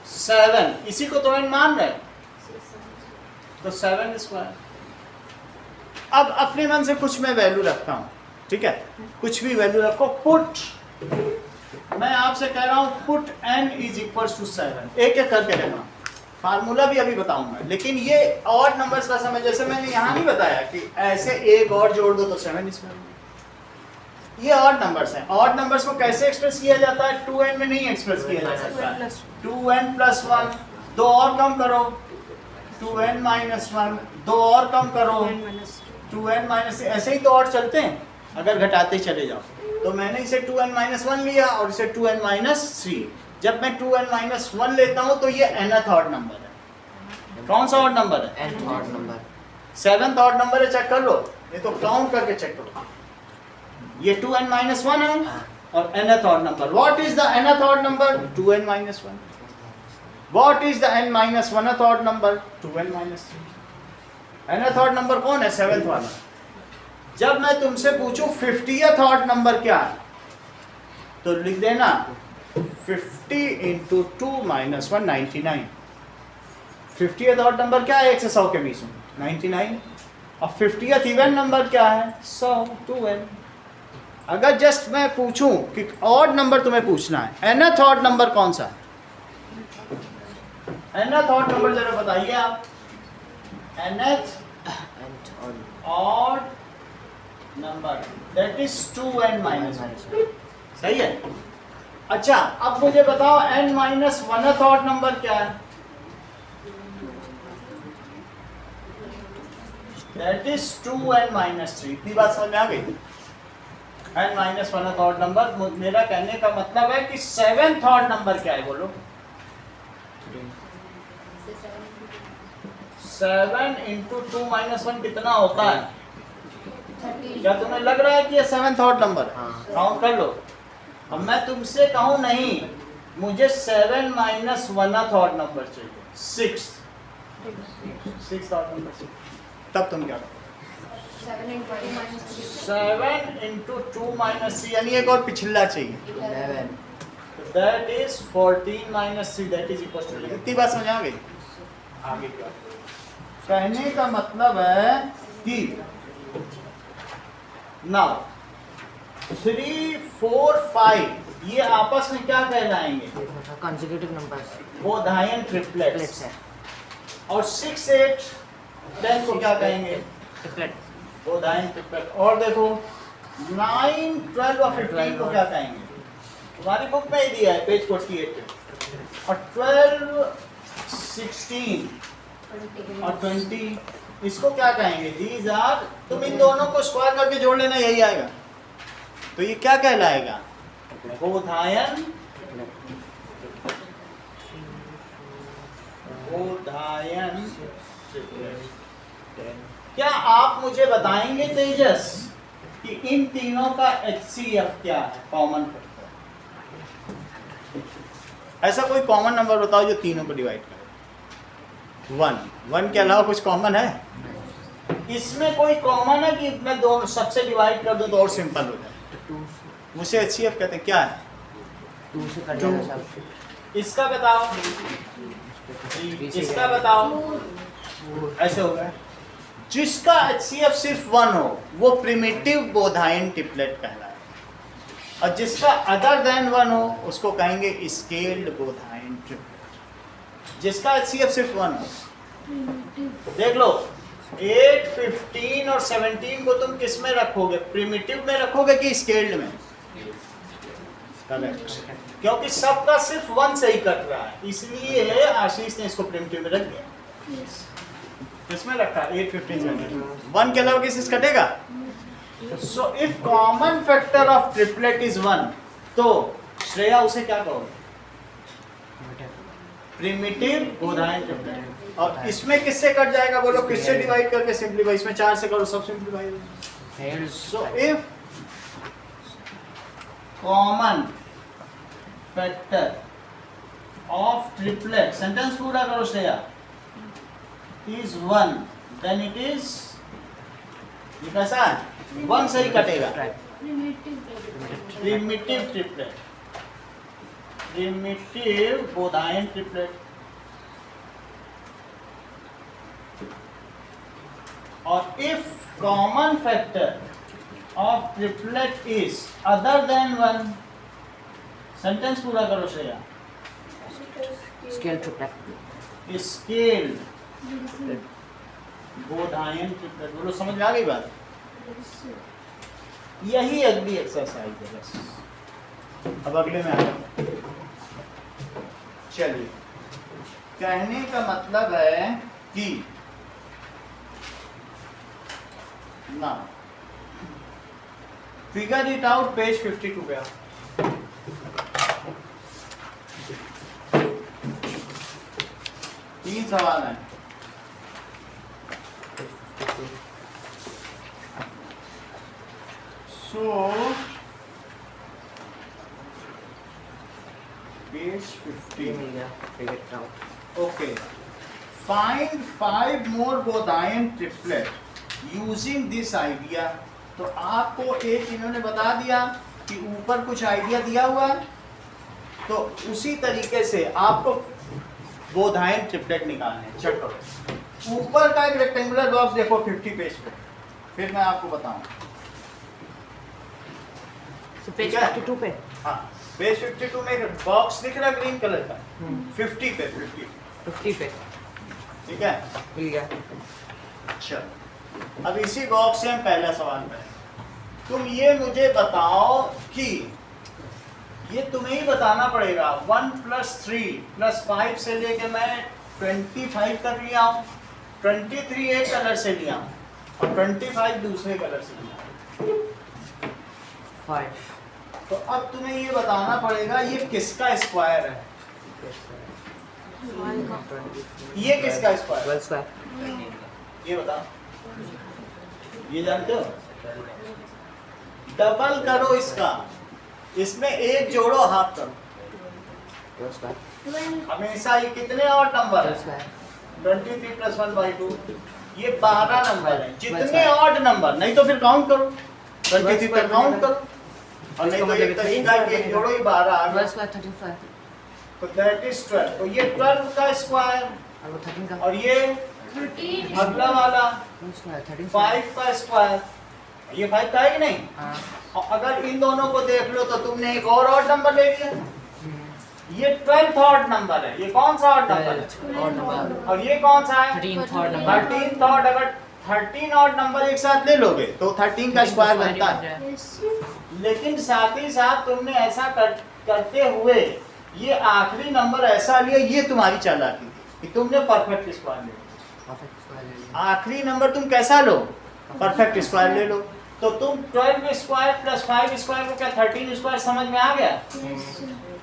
7। इसी को तो n मान रहे, तो 7 स्क्वायर। अब अपने मन से कुछ मैं वैल्यू रखता हूं, ठीक है, कुछ भी वैल्यू रखो। पुट, मैं आपसे कह रहा हूं पुट n = 7। एक एक करके लेना, फार्मूला भी अभी बताऊंगा। लेकिन ये ऑड नंबर्स का समय, जैसे मैंने यहाँ नहीं बताया कि ऐसे एक और जोड़ दो तो 7 स्क्वायर। ये ऑड नंबर्स हैं। ऑड नंबर्स को कैसे एक्सप्रेस किया जाता है? 2n में नहीं एक्सप्रेस किया जा सकता है। 2n + 1, 2 और कम करो, 2n - 1, 2 और कम करो, 2n - ऐसे ही तो और चलते हैं अगर घटाते चले जाओ। तो मैंने इसे 2n - 1 लिया और इसे 2n - 3। जब मैं 2n - 1 लेता हूं तो ये nth ऑड नंबर है। कौन सा ऑड नंबर है? nth odd number. 7th odd number है, चेक कर लो, ये तो काउंट करके चेक करो। ये 2n - 1 है और nth odd number. What is the nth odd number? 2n - 1। What is the n - 1th odd number? 2n - 3। nth odd number कौन है? 7th वाला। जब मैं तुमसे पूछूं 50th ऑड नंबर क्या है, तो लिख देना 50 × 2 - 1 99। 50th ऑड नंबर क्या है? 1 से 100 के बीच में 99। और 50th इवन नंबर क्या है? 100 2n। अगर जस्ट मैं पूछूं कि ऑड नंबर तुम्हें पूछना है, nth ऑड नंबर कौन सा है? nth ऑड नंबर जरा बताइए आप। nth odd number that is 2n - 1। सही है। अच्छा अब मुझे बताओ n - 1th ऑड नंबर क्या है? That is 2n - 3। इतनी बात समझ में आ गई? n - 1th ऑड नंबर, मेरा कहने का मतलब है कि 7th ऑड नंबर क्या है? बोलो। 7 × 2 - 1 कितना होता है? क्या तुम्हें लग रहा है कि ये 7th ऑड नंबर है? हाँ। काउंट कर लो। अब मैं तुमसे कहूं नहीं, मुझे 7 - 1th ऑड नंबर चाहिए, 6th ऑड नंबर चाहिए। तब तुम क्या करो? 7 × 2 - 3 7 × 2 - 3 यानी एक और पिछला चाहिए। 11 that is 14 - 3 that is equal to 11। इतनी बात समझ आ गई? आगे क्या कहने का मतलब है कि नाउ 3 4 5 ये आपस में क्या कहलाएंगे? consecutive numbers बोधायन ट्रिपलेट्स है। और 6, 8, 10 को क्या कहेंगे? ट्रिपलेट। बोधायन ट्रिपलेट। और देखो 9, 12 और 15 को क्या कहेंगे? तुम्हारी बुक में ही दिया है पेज 48 पे। और 12, 16 और 20 इसको क्या कहेंगे? दीज आर, तुम इन दोनों को स्क्वायर करके जोड़ लेना, यही आएगा। तो ये क्या कहलाएगा? बोधायन ट्रिपलेट। क्या आप मुझे बताएंगे तेजस कि इन तीनों का HCF क्या है? Common factor. ऐसा कोई कॉमन नंबर बताओ जो तीनों को डिवाइड करे। 1 के अलावा कुछ कॉमन है? इसमें कोई कॉमन है कि मैं दो सबसे डिवाइड कर दूं तो और सिंपल हो जाए? मुझे HCF कहते हैं। क्या है? 2 से कट जाएगा सब। इसका बताओ, इसका बताओ। ऐसे हो गया। जिसका HCF सिर्फ 1 हो वो प्रिमिटिव बोधायन ट्रिपलेट कहलाएगा, और जिसका अदर देन 1 हो उसको कहेंगे स्केल्ड बोधायन ट्रिपलेट। जिसका HCF सिर्फ 1 हो। देख लो 8, 15 और 17 को तुम किस में रखोगे? प्रिमिटिव में रखोगे कि स्केल्ड में? करेक्ट, क्योंकि सबका सिर्फ 1 से ही कट रहा है, इसलिए आशीष ने इसको प्रिमिटिव में रख दिया। किसमें रखा? 8, 15, 17। 1 के अलावा किस कटेगा? So if common factor of triplet is 1, तो श्रेया उसे क्या कहोगे? Primitive Baudhayana triplet. और इसमें किससे कट जाएगा बोलो? किससे डिवाइड करके सिंपलीफाई? इसमें 4 से करो, सब सिंपलीफाई हो जाएगा। सो if common factor of triplet, sentence पूरा करो Shreya, is 1, then it is, ये कैसा है? 1 से ही कटेगा। Primitive triplet, primitive Baudhayana triplet. और if common factor of triplet is other than 1, sentence पूरा करो Shreya. Scale triplet. Scale Baudhayan triplet. बोलो समझ में आ गई बात? यही अगली एक्सरसाइज है बस। अब अगले में आ जाओ। चलिए, कहने का मतलब है कि ना फिगर इट आउट, पेज 52 पे आओ। तीन सवाल हैं। So, page 50 मिल गया। Figure it out. Okay. Find 5 more Baudhayan triplet using this idea। तो आपको एक इन्होंने बता दिया कि ऊपर कुछ आइडिया दिया हुआ है, तो उसी तरीके से आपको बोधायन ट्रिपलेट निकालने हैं। चेक करो, ऊपर का एक रेक्टेंगुलर बॉक्स देखो 50 पेज पे, फिर मैं आपको बताऊं। पेज 52 पे। हाँ, पेज 52 में एक बॉक्स दिख रहा है ग्रीन कलर का, 50 पे 50 पे। ठीक है, मिल गया। अच्छा, अब इसी बॉक्स से हम पहला सवाल करें। तुम ये मुझे बताओ कि ये तुम्हें ही बताना पड़ेगा। 1 + 3 + 5 से लेके मैं 25 तक लिया हूँ, 23 एक कलर से लिया हूँ और 25 दूसरे कलर से लिया हूँ। 5। तो अब तुम्हें ये बताना पड़ेगा ये किसका स्क्वायर है। ये किसका स्क्वायर? 12 स्क्वायर। ये बताओ, ये जानते हो? डबल करो इसका, इसमें एक जोड़ो, हाफ करो। 12 स्क्वायर। हमेशा ये कितने और नंबर 12 है? स्क्वायर। 23 + 1/2, ये 12 नंबर है। जितने ऑड नंबर, नहीं तो फिर काउंट करो, 23 पर काउंट करो, और नहीं तो एक तरीका है कि एक जोड़ो ही 12 आ 12 गया, स्क्वायर 35। तो दैट इज 12। तो ये 12 का स्क्वायर, और वो 13 का। और ये 13 अगला वाला 12 स्क्वायर 13। 5 का स्क्वायर, ये 5 का है कि नहीं? हाँ। और अगर इन दोनों को देख लो तो तुमने एक और ऑड नंबर ले लिया, ये 12th ऑड नंबर है, ये कौन सा ऑड नंबर है? और नंबर और ये कौन सा है? 13th odd number 13th odd. अगर 13 ऑड नंबर एक साथ ले लोगे तो 13 का स्क्वायर बनता है। लेकिन साथ ही साथ तुमने ऐसा करते हुए ये आखिरी नंबर ऐसा लिया, ये तुम्हारी चालाकी थी कि तुमने परफेक्ट स्क्वायर ले लिया। परफेक्ट स्क्वायर आखिरी नंबर तुम कैसा लो? परफेक्ट स्क्वायर ले लो। तो तुम 12 स्क्वायर प्लस 5 स्क्वायर को क्या 13 स्क्वायर समझ में आ गया?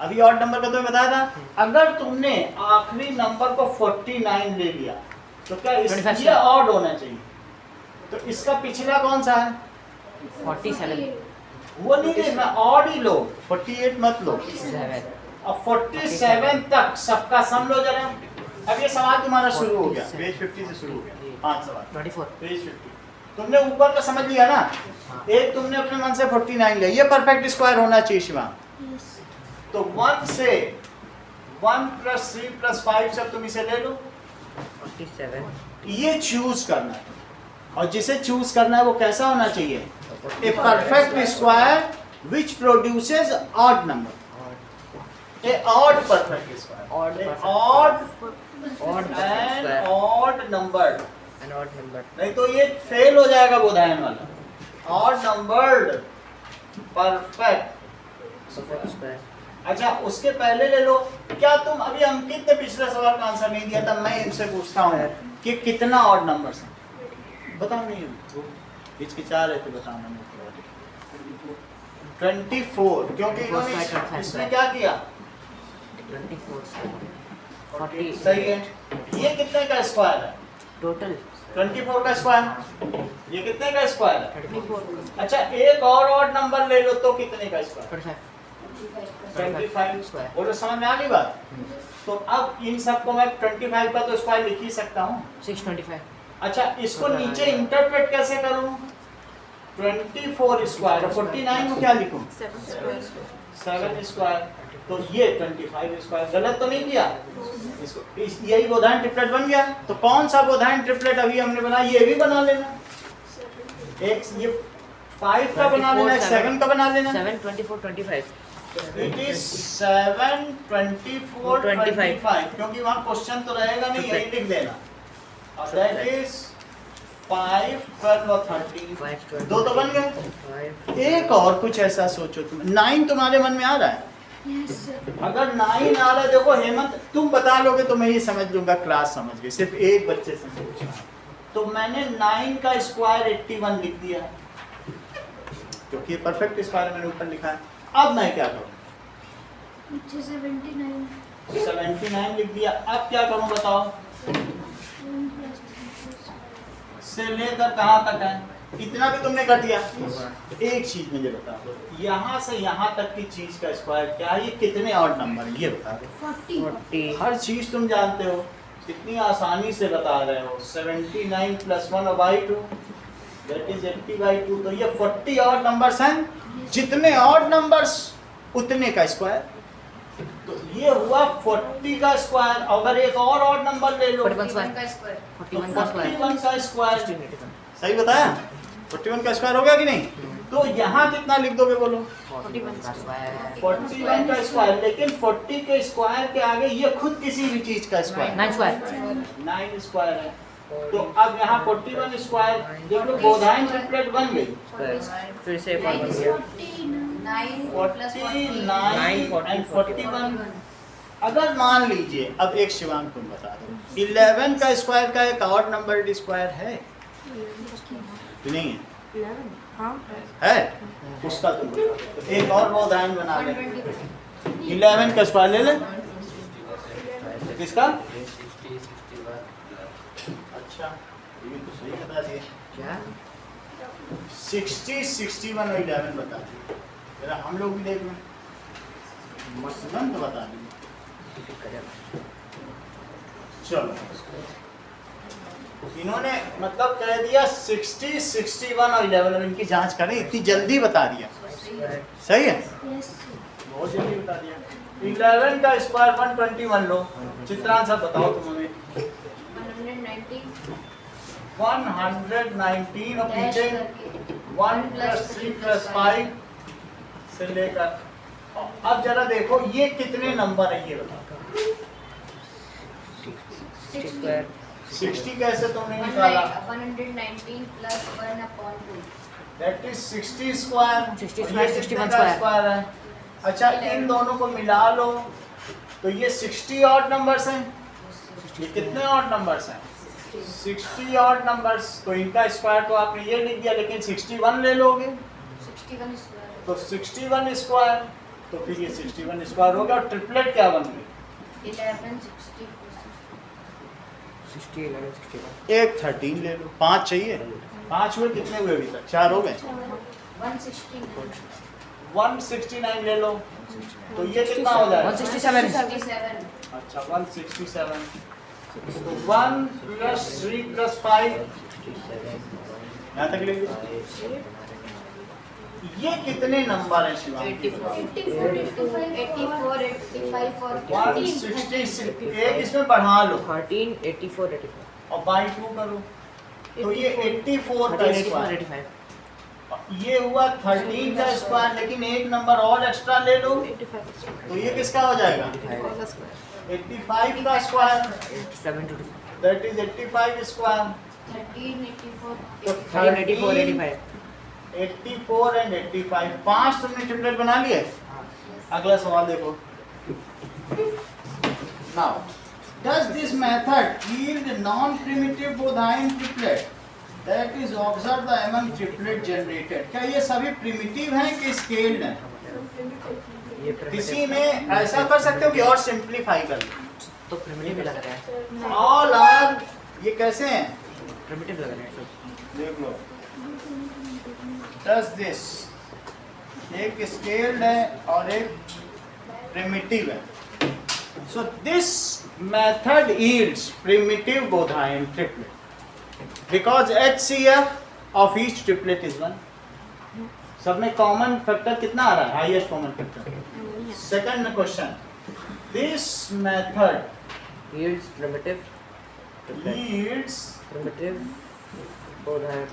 अभी ऑड नंबर का तुम्हें बताया था, अगर तुमने आखिरी नंबर को 49 ले लिया तो क्या 25 ये ऑड होना चाहिए। तो इसका पिछला कौन सा है? 47 वो नहीं देखना, ऑड ही लो, 48 मत लो। 7 अब 47 तक सबका सम लो जरा। अब ये सवाल तुम्हारा शुरू हो गया, पेज 50 से शुरू हो गया। 5 सवाल 24 पेज 50। तुमने ऊपर का समझ लिया ना, एक तुमने अपने मन से 49 लिया, ये परफेक्ट स्क्वायर होना चाहिए शिवांग। तो 1 से 1 प्लस 3 प्लस 5 सब तुम इसे ले लो। 47 ये चूज करना है, और जिसे चूज करना है वो कैसा होना चाहिए? A perfect square which produces odd number, a odd perfect square, Odd a perfect odd square. And odd number. An odd number नहीं तो ये फेल हो जाएगा बोधायन वाला। ऑड नंबर्ड परफेक्ट स्क्वायर अच्छा, उसके पहले ले लो। क्या तुम अभी अंकित ने पिछले सवाल का आंसर नहीं दिया था? मैं इनसे पूछता हूँ कि कितना ऑड नंबर्स हैं, बताओ। नहीं हिचकिचा रहे थे बताना। 24, क्योंकि इन्होंने इसमें क्या किया? 24 सही है। ये कितने का स्क्वायर है? टोटल 24 का स्क्वायर। ये कितने का स्क्वायर है? 34 अच्छा, एक और ऑड नंबर ले लो तो कितने का स्क्वायर? 25 25। बोलो समझ में आ गई बात? तो अब इन सबको मैं 25 का तो स्क्वायर लिख ही सकता हूँ। 625 अच्छा, इसको नीचे इंटरप्रेट कैसे करूँ? 24 स्क्वायर और 49 को क्या लिखूँ? 7 स्क्वायर। तो ये 25 स्क्वायर गलत तो नहीं किया? इसको यही बोधायन ट्रिपलेट बन गया। तो कौन सा बोधायन ट्रिपलेट अभी हमने बनाया? ये भी बना लेना। एक ये 5 का बना लेना, 7 का बना लेना। 7 24 25 इट इज 7 24 25, क्योंकि वहाँ क्वेश्चन तो रहेगा नहीं, यही लिख देना। और दैट इज 5 12 और 13। दो तो बन गए। एक और कुछ ऐसा सोचो तुम। 9 तुम्हारे मन में आ रहा है? अगर 9 आ रहा है, देखो हेमंत तुम बता लोगे तो मैं ये समझ लूंगा क्लास समझ गई, सिर्फ एक बच्चे से पूछना। तो मैंने 9 का स्क्वायर 81 लिख दिया, क्योंकि परफेक्ट स्क्वायर मैंने ऊपर लिखा है। अब मैं क्या करूं? 79 लिख दिया। अब क्या करूं बताओ? से लेकर कहां तक है? इतना भी तुमने कर दिया। एक चीज मुझे बताओ, यहाँ से यहाँ तक की चीज का स्क्वायर क्या है? ये कितने ऑड नंबर है ये बता दो। 40 हर चीज तुम जानते हो, कितनी आसानी से बता रहे हो। 79 + 1/2 दैट इज 80/2। तो ये 40 ऑड नंबर्स हैं। जितने ऑड नंबर्स उतने का स्क्वायर। तो ये हुआ 40 का स्क्वायर। अगर एक और ऑड नंबर ले लो, 41 का स्क्वायर स्क्वायर 41 का स्क्वायर 41 का स्क्वायर। सही बताया? 41 का स्क्वायर हो गया कि नहीं? तो यहाँ कितना लिख दोगे बोलो? 41 का स्क्वायर 41 का स्क्वायर। लेकिन 40 के स्क्वायर के आगे ये खुद किसी भी चीज का स्क्वायर 9 स्क्वायर 9 स्क्वायर है। तो अब यहाँ 41 स्क्वायर देख लो, बोधायन ट्रिपलेट बन गई। फिर से एक और बन गया 9 + 49 एंड 41। अगर मान लीजिए, अब एक शिवांग तुम बता दो, 11 का स्क्वायर का एक ऑड नंबर स्क्वायर है कि नहीं है? 11 हाँ है, उसका तुम बता दो। तो एक और बोधायन बना ले। 11 का स्क्वायर ले ले। किसका? अच्छा, ये तो सही बता दिए। क्या 60 61 और 11 बता दिए। जरा हम लोग भी देख लें। मसलन तो बता दीजिए। चलो, इन्होंने मतलब कह दिया 60 61 और 11। इनकी जांच करें, इतनी जल्दी बता दिया। सही है, बहुत जल्दी बता दिया। 11 का स्क्वायर 121 लो। चित्रांश आप बताओ तुम हमें। 119 और पीछे 1 + 3 + 5 से लेकर अब जरा देखो ये कितने नंबर है ये बताओ। 60 स्क्वायर 60 कैसे तुमने निकाला? 119 plus 1 upon 2. That is 60 square. 60 square, ये 61 कितने का स्क्वायर। स्क्वायर है? अच्छा इन दोनों को मिला लो तो ये 60 ऑड नंबर्स हैं। ये कितने ऑड नंबर्स हैं? 60 ऑड नंबर्स। तो इनका स्क्वायर तो आपने ये लिख दिया, लेकिन 61 ले लोगे 61 square. तो 61 स्क्वायर, तो फिर ये 61 स्क्वायर हो गया। और ट्रिपलेट क्या बन गई? 11, 60 plus 60 11 61 एक 13 ले लो। 5 चाहिए? 5 हुए, कितने हुए अभी तक? 4 हो गए। 169. 169 ले लो तो ये कितना हो जाएगा? 167 67. अच्छा 167। तो 1 प्लस 3 प्लस 5 यहाँ तक ले लो। ये कितने नंबर हैं शिवांगी? 84, 85 और 166। एक इसमें बढ़ा लो 13 84 85 और बाई 2 करो तो ये 84 का 13 84 स्क्वायर। 85 ये हुआ 13 का स्क्वायर, लेकिन एक नंबर और एक्स्ट्रा ले लो तो ये किसका हो जाएगा? 85 का square. 87 to 85 that is 85 square. 13, 84. तो 13 84 85 84 एंड 85 5 तुमने ट्रिपलेट बना लिए। अगला सवाल देखो। Now does this method yield non primitive Baudhayana triplet that is observe the among triplet generated? क्या ये सभी प्रिमिटिव हैं कि स्केल्ड हैं? ये किसी primitive में ऐसा कर सकते हो कि और सिंप्लीफाई कर लो। तो प्रिमिटिव लग रहा है ऑल आर ये कैसे हैं? प्रिमिटिव लग रहा है सब देख लो। डज दिस एक स्केल्ड है और एक प्रिमिटिव है। So this method yields primitive Baudhayana triplet because HCF of each triplet is 1। सब में कॉमन फैक्टर कितना आ रहा है? Highest common factor. Second question, this method yields primitive triplet yields primitive Baudhayana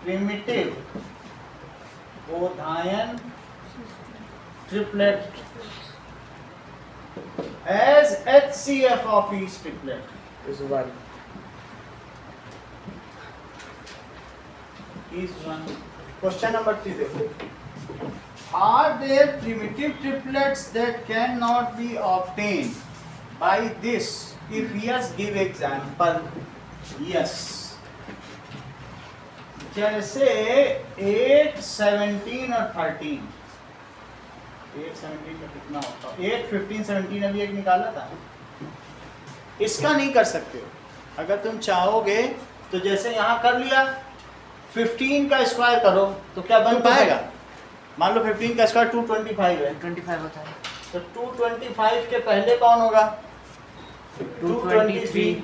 primitive Baudhayana triplet as HCF of each triplet is 1 is 1. Question number 3 देखो. Are there primitive triplets that cannot be obtained by this? If yes, give example. Yes. जैसे 8, 17 और 13. 8, 17 का कितना होता है? 8, 15, 17 अभी एक निकाला था. इसका नहीं कर सकते हो. अगर तुम चाहोगे तो जैसे यहाँ कर लिया 15 का स्क्वायर करो तो क्या बन पाएगा? मान लो 15 का स्क्वायर 225 है. 25 होता है तो 225 के पहले कौन होगा? 223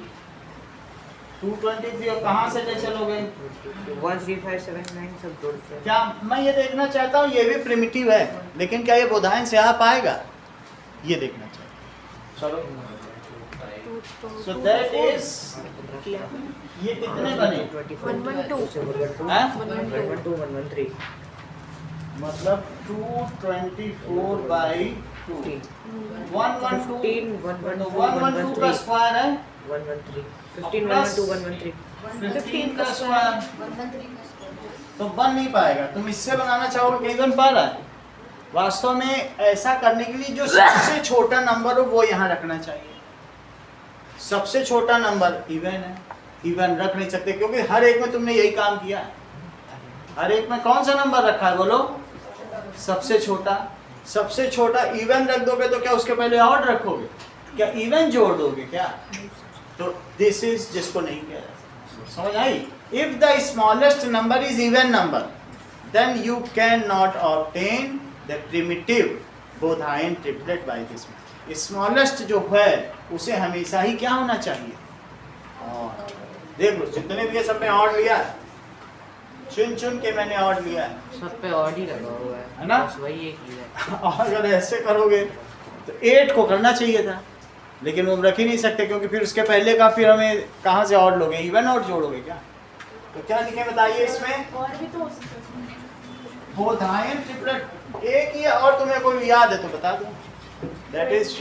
223 और कहाँ से ले चलोगे? 13579 सब जोड़ से क्या मैं ये देखना चाहता हूँ, ये भी प्रिमिटिव है लेकिन क्या ये बोधायन से आ पाएगा? ये देखना चाहता हूँ. चलो सो दैट इज ये कितने बने? 112 हैं? 112 113 मतलब 224 बाई 2 112 तो 112 का स्क्वायर है 113 15 112 113 15 का स्क्वायर 113 का square. तो बन नहीं पाएगा. तुम इससे बनाना चाहोगे कहीं बन पा रहा है? वास्तव में ऐसा करने के लिए जो सबसे छोटा नंबर हो वो यहाँ रखना चाहिए. सबसे छोटा नंबर इवन है. इवन रख नहीं सकते क्योंकि हर एक में तुमने यही काम किया है. हर एक में कौन सा नंबर रखा है बोलो? सबसे छोटा. सबसे छोटा इवन रख दोगे तो क्या उसके पहले ऑड रखोगे? क्या इवन जोड़ दोगे क्या? तो दिस इज जिसको नहीं किया जा सकता. समझ आई? If the smallest number is even number then you can not obtain the primitive Baudhayana triplet by this. Smallest जो है उसे हमेशा ही क्या होना चाहिए? ऑड. देख लो जितने भी सब में ऑड लिया है, चुन चुन के मैंने ऑड लिया है. सब पे ऑड ही लगा हुआ है ना? बस वही एक ही है. और अगर ऐसे करोगे तो 8 को करना चाहिए था लेकिन वो हम रख ही नहीं सकते क्योंकि फिर उसके पहले का फिर हमें कहाँ से ऑड लोगे? इवन ऑड जोड़ोगे क्या? तो क्या लिखे बताइए इसमें? और भी तो हो सकता है. बोधायन ट्रिपलेट एक ही है और तुम्हें कोई याद है तो बता दो। दैट इज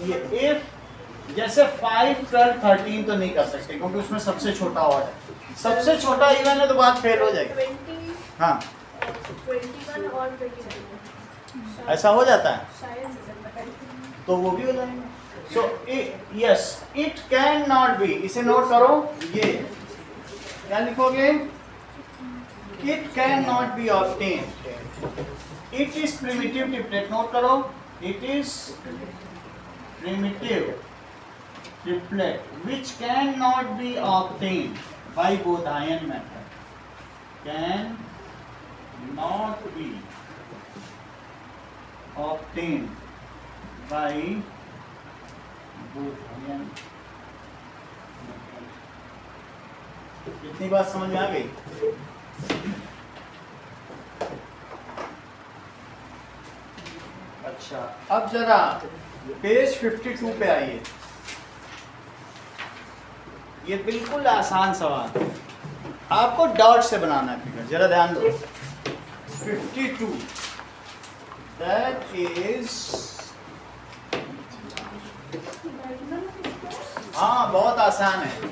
ये इफ जैसे 5, 12, 13 तो नहीं कर सकते क्योंकि उसमें सबसे छोटा ऑड है। सबसे छोटा इवन है तो बात फेल हो जाएगी। 20, हाँ 21 और 29 ऐसा हो जाता है शायद तो वो भी हो जाएगा। So yes it can not be, इसे नोट करो। ये क्या लिखोगे? It can not be obtain. It is primitive triplet, note करो। It is primitive triplet which cannot be obtained by Bodhayan method. Can not be obtained by Bodhayan method. इतनी बात समझ में आ गई? अच्छा, अब जरा पेज 52 पे आइए। ये बिल्कुल आसान सवाल है, आपको डॉट से बनाना है फिगर, जरा ध्यान दो। 52 दैट इज, हाँ बहुत आसान है।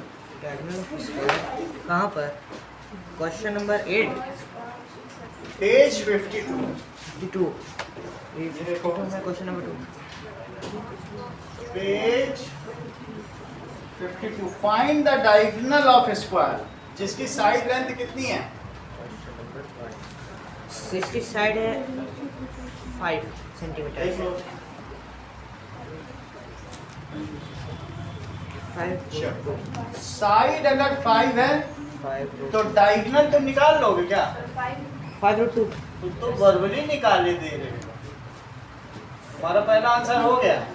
कहाँ पर? क्वेश्चन नंबर 8 पेज 52 52 ये देखो question number 2 page 52 find the diagonal of square जिसकी साइड लेंथ कितनी है? इसकी साइड है 5 सेंटीमीटर। देख लो। 5 साइड अगर 5 है 5 तो डायगोनल तुम निकाल लोगे क्या? 5√2 तुम तो वर्बली निकाले दे रहे हो। हमारा पहला आंसर हो गया।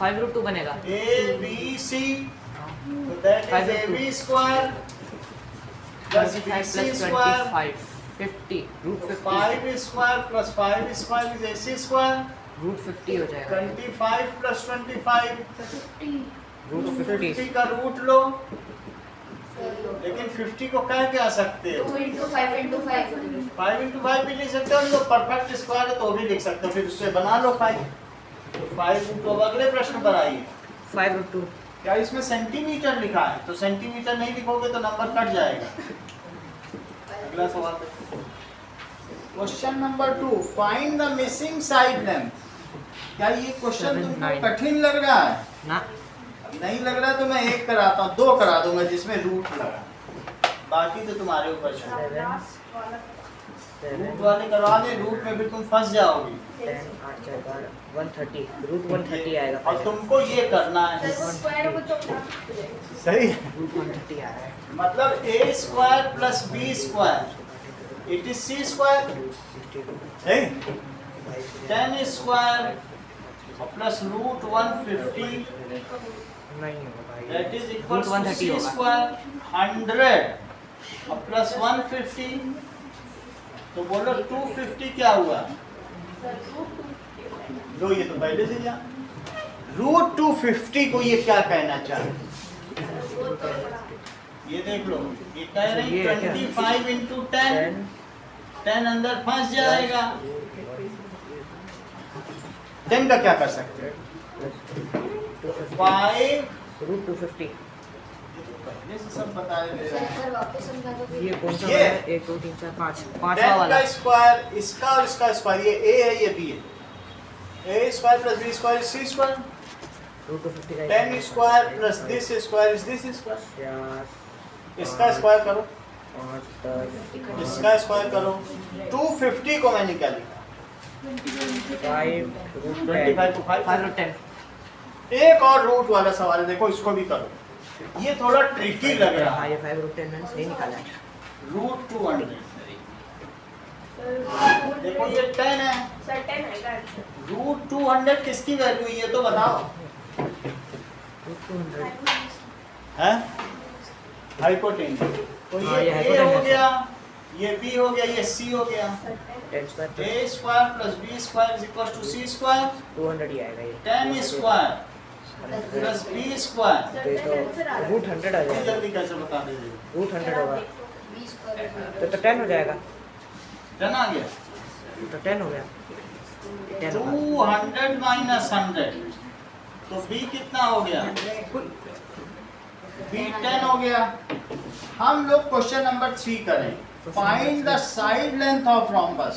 5√2 बनेगा। ए बी सी तो that is A B square plus B C square 25 50 √50 5 square plus 5 square is A C square √50 हो जाएगा। 25 प्लस 25 √50 50 का रूट लो, लेकिन 50 को कह क्या सकते हो? 2 into 5 into 5. 5 into 5 भी लिख सकते हो, तो परफेक्ट स्क्वायर है तो भी लिख सकते हो, फिर उससे बना लो 5। तो 5 तो अगले प्रश्न पर आइए। 5√2 क्या इसमें सेंटीमीटर लिखा है? तो सेंटीमीटर नहीं लिखोगे तो नंबर कट जाएगा। अगला सवाल देखो। Question number 2 find the missing side length. क्या ये क्वेश्चन तुमको 7, 9 कठिन लग रहा है? ना नहीं लग रहा तो मैं एक कराता हूँ, 2 करा दूंगा जिसमें रूट लगा, बाकी तो तुम्हारे ऊपर छोड़। रूट वाले करवा दे, रूट में भी तुम फंस जाओगी। 10 8 4 12 130 √130 आएगा। और तुमको ये करना है स्क्वायर को तो सही, √130 आ रहा है। मतलब A square plus B square it is C square, सही। 10 स्क्वायर प्लस √150 नहीं होगा भाई। That is equal to √130 C होगा। स्क्वायर 100 और प्लस 150 तो बोलो 250 क्या हुआ? लो ये तो पहले से जा √250 को ये क्या कहना चाहे? ये देख लो, ये कह रहे ये हैं क्या? 25 into 10 10 अंदर फंस जाएगा। 10 का क्या कर सकते हैं? 5 √250 पहले से सब बताए दे रहे हैं। सर वापस समझा दो। ये कौन सा ये? वाला है? 1 2 3 4 5 पांचवा 10 वाला। का स्क्वायर इसका और इसका स्क्वायर, ये ए है ये बी है। ए स्क्वायर प्लस बी स्क्वायर सी स्क्वायर, √250 का 10 square plus this square is this square. इसका स्क्वायर करो, 5 10 इसका स्क्वायर करो। 250 को मैंने क्या लिखा? 25 को 5 5√10 एक और रूट वाला सवाल है, देखो इसको भी करो। ये थोड़ा ट्रिकी लग रहा हाँ है। ये 5√10 मैंने सही निकाला है। √200 देखो ये 10 है। सर 10 आएगा। √200 किसकी वैल्यू है ये तो बताओ। √200 है हाइपोटेन्यूज, तो हाँ, ये ये ए hypotenuse हो है। गया, ये बी हो गया, ये सी हो गया। 10 square A square plus B square is equal to C square. 200 ही आएगा ये। 10 स्क्वायर प्लस बी स्क्वायर ये तो √100 आ ये जाएगा। जल्दी कैसे बता दीजिए? √100 होगा 20 पर तो 10 हो जाएगा। 10 आ गया। तो 10 हो गया 10 होगा 200 माइनस 100 तो बी कितना हो गया? बी 10 हो गया। हम लोग क्वेश्चन नंबर 3 करें। Find the side length of rhombus.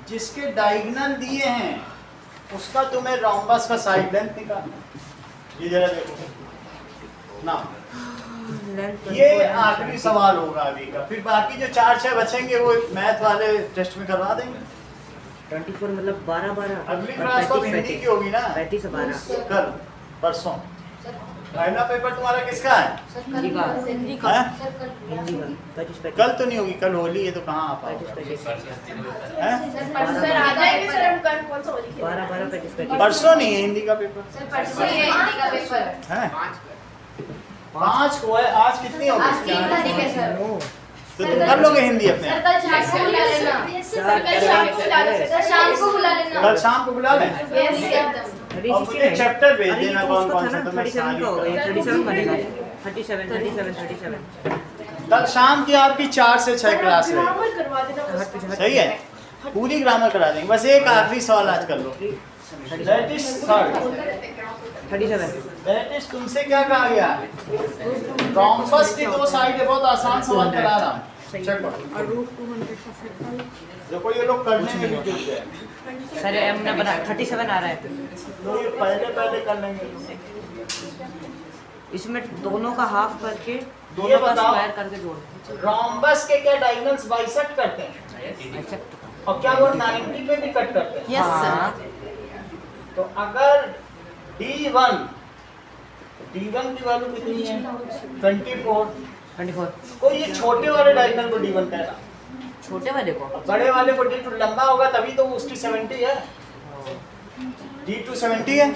जिसके डायगोनल दिए हैं उसका तुम्हें रोम्बस का साइड लेंथ निकालना। ये जरा देखो ना, ये आखिरी सवाल होगा अभी का, फिर बाकी जो 4-6 बचेंगे वो मैथ वाले टेस्ट में करवा देंगे। 24 मतलब 12 अगली क्लास तो हिंदी की होगी ना, 35 से 12 कल परसों। सर पहला पेपर तुम्हारा किसका है? सर हिंदी का। हिंदी का हैं? सर कल हिंदी का 35 कल तो नहीं होगी, कल होली है तो कहाँ आ पाओगे? 35 हैं? सर आ जाएंगे सर, हम कल कौन सा होली खेलेंगे? 12 35 परसों नहीं है हिंदी का पेपर सर परसों ही है हिंदी का पेपर। है? 5 को है। आज कितनी आज होगी? 3 तारीख है सर। तो तुम कर लोगे हिंदी अपने? सर कल शाम को बुला लेना। सर कल शाम को बुला लो सर शाम को बुला लेना। कल शाम को बुला लें। यस एकदम। और मुझे चैप्टर भेज देना कौन कौन सा, तो मैं 37 का होगा ये सारी 37 बनेगा 37 कल शाम की आपकी 4 से 6 क्लास है। ग्रामर करवा देना बस। सही है, पूरी ग्रामर करा देंगे। बस एक आखिरी सवाल आज कर लो। That is third. 37 that is तुमसे क्या कहा गया? रोम्बस की 2 साइड है। बहुत आसान सवाल करा रहा हूँ। चेक करो। और रूट 200 का सर्कल। देखो ये लोग करने में भी जुट गए। सर हमने बना 37 आ रहा है तो ये पहले कर लेंगे। इसमें दोनों का हाफ करके ये दोनों का बताओ। स्क्वायर करके जोड़ रोम्बस के क्या डायगोनल्स बाइसेक्ट करते हैं? एक्सेप्ट और क्या वो 90 पे भी कट करते हैं? Yes sir. हाँ तो अगर D1 की वैल्यू कितनी है? 24। 24 कोई ये छोटे वाले डायगोनल को D1 कह रहा, छोटे वाले को बड़े वाले को D2 लंबा होगा तभी तो उसकी 70 है। D2 70 है।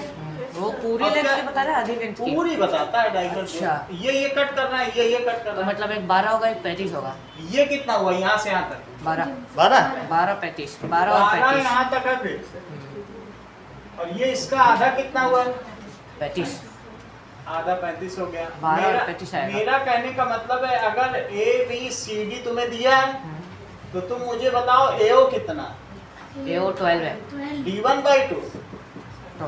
वो पूरी अब लेंथ क्या- के बता रहा है आधी लेंथ की पूरी बताता है डायगोनल। अच्छा। ये कट करना है, ये कट तो करना है। मतलब एक 12 होगा एक 35 होगा ये कितना हुआ यहाँ से यहाँ तक? 12 12 12 35 12 और 35 यहाँ तक है फिर। और ये इसका आधा कितना हुआ? 35 आधा 35 हो गया। 12 और 35 आएगा। मेरा कहने का मतलब है अगर ABCD तुम्हें दिया है तो तुम मुझे बताओ AO कितना? ये वो 12 है D1/2 तो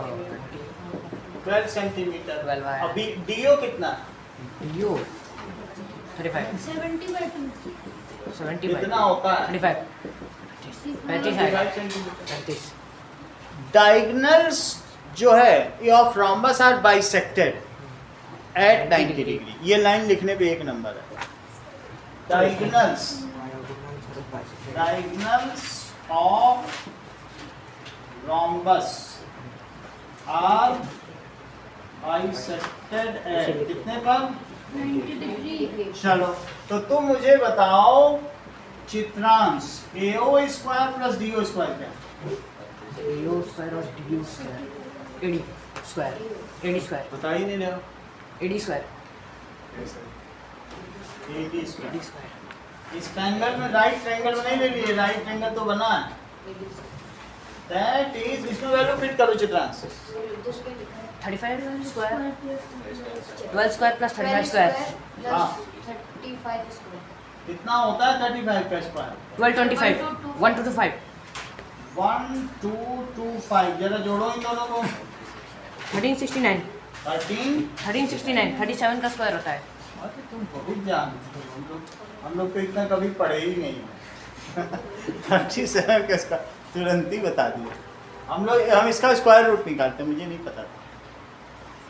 12 सेंटीमीटर। 12 आया। अभी DO कितना? यू 35 70 कितना होता है? 35 35 आएगा 35 सेंटीमीटर। 35 डायगोनल्स जो है of rhombus are bisected at 90 degree. ये लाइन लिखने पे 1 नंबर है। Diagonals of rhombus are bisected at कितने पर? 90 डिग्री। चलो तो तुम मुझे बताओ चित्रांश AO स्क्वायर प्लस DO स्क्वायर क्या? यू स्क्वायर और D square AD square AD square बता ही नहीं रहे हो। एडी square AD AD square. Square इस ट्रायंगल में राइट ट्रायंगल में नहीं ले लिए, राइट ट्रायंगल तो बना है। दैट इज इसमें वैल्यू फिट करो Chitransh. 35 square 12 square plus 35 square हाँ। 35 स्क्वायर। कितना होता है 35 का स्क्वायर? 1225 1 2 5 1 2 2 5 जरा जोड़ो इन दोनों को। 1369 13। 37 का स्क्वायर होता है अरे तुम बहुत जानते हो। हम लोग तो इतना कभी पढ़े ही नहीं। 37 का इसका तुरंत ही बता दिया। हम इसका स्क्वायर रूट निकालते हैं, मुझे नहीं पता था।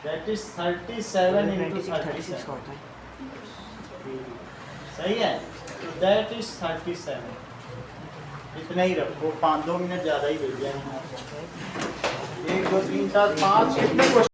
That is 37 into 36 37। का होता है सही है। तो दैट इज 37। इतना ही रखो, 2 मिनट ज़्यादा ही मिल जाएंगे आपको। 1 2 3 4 5 कितने क्वेश्चन?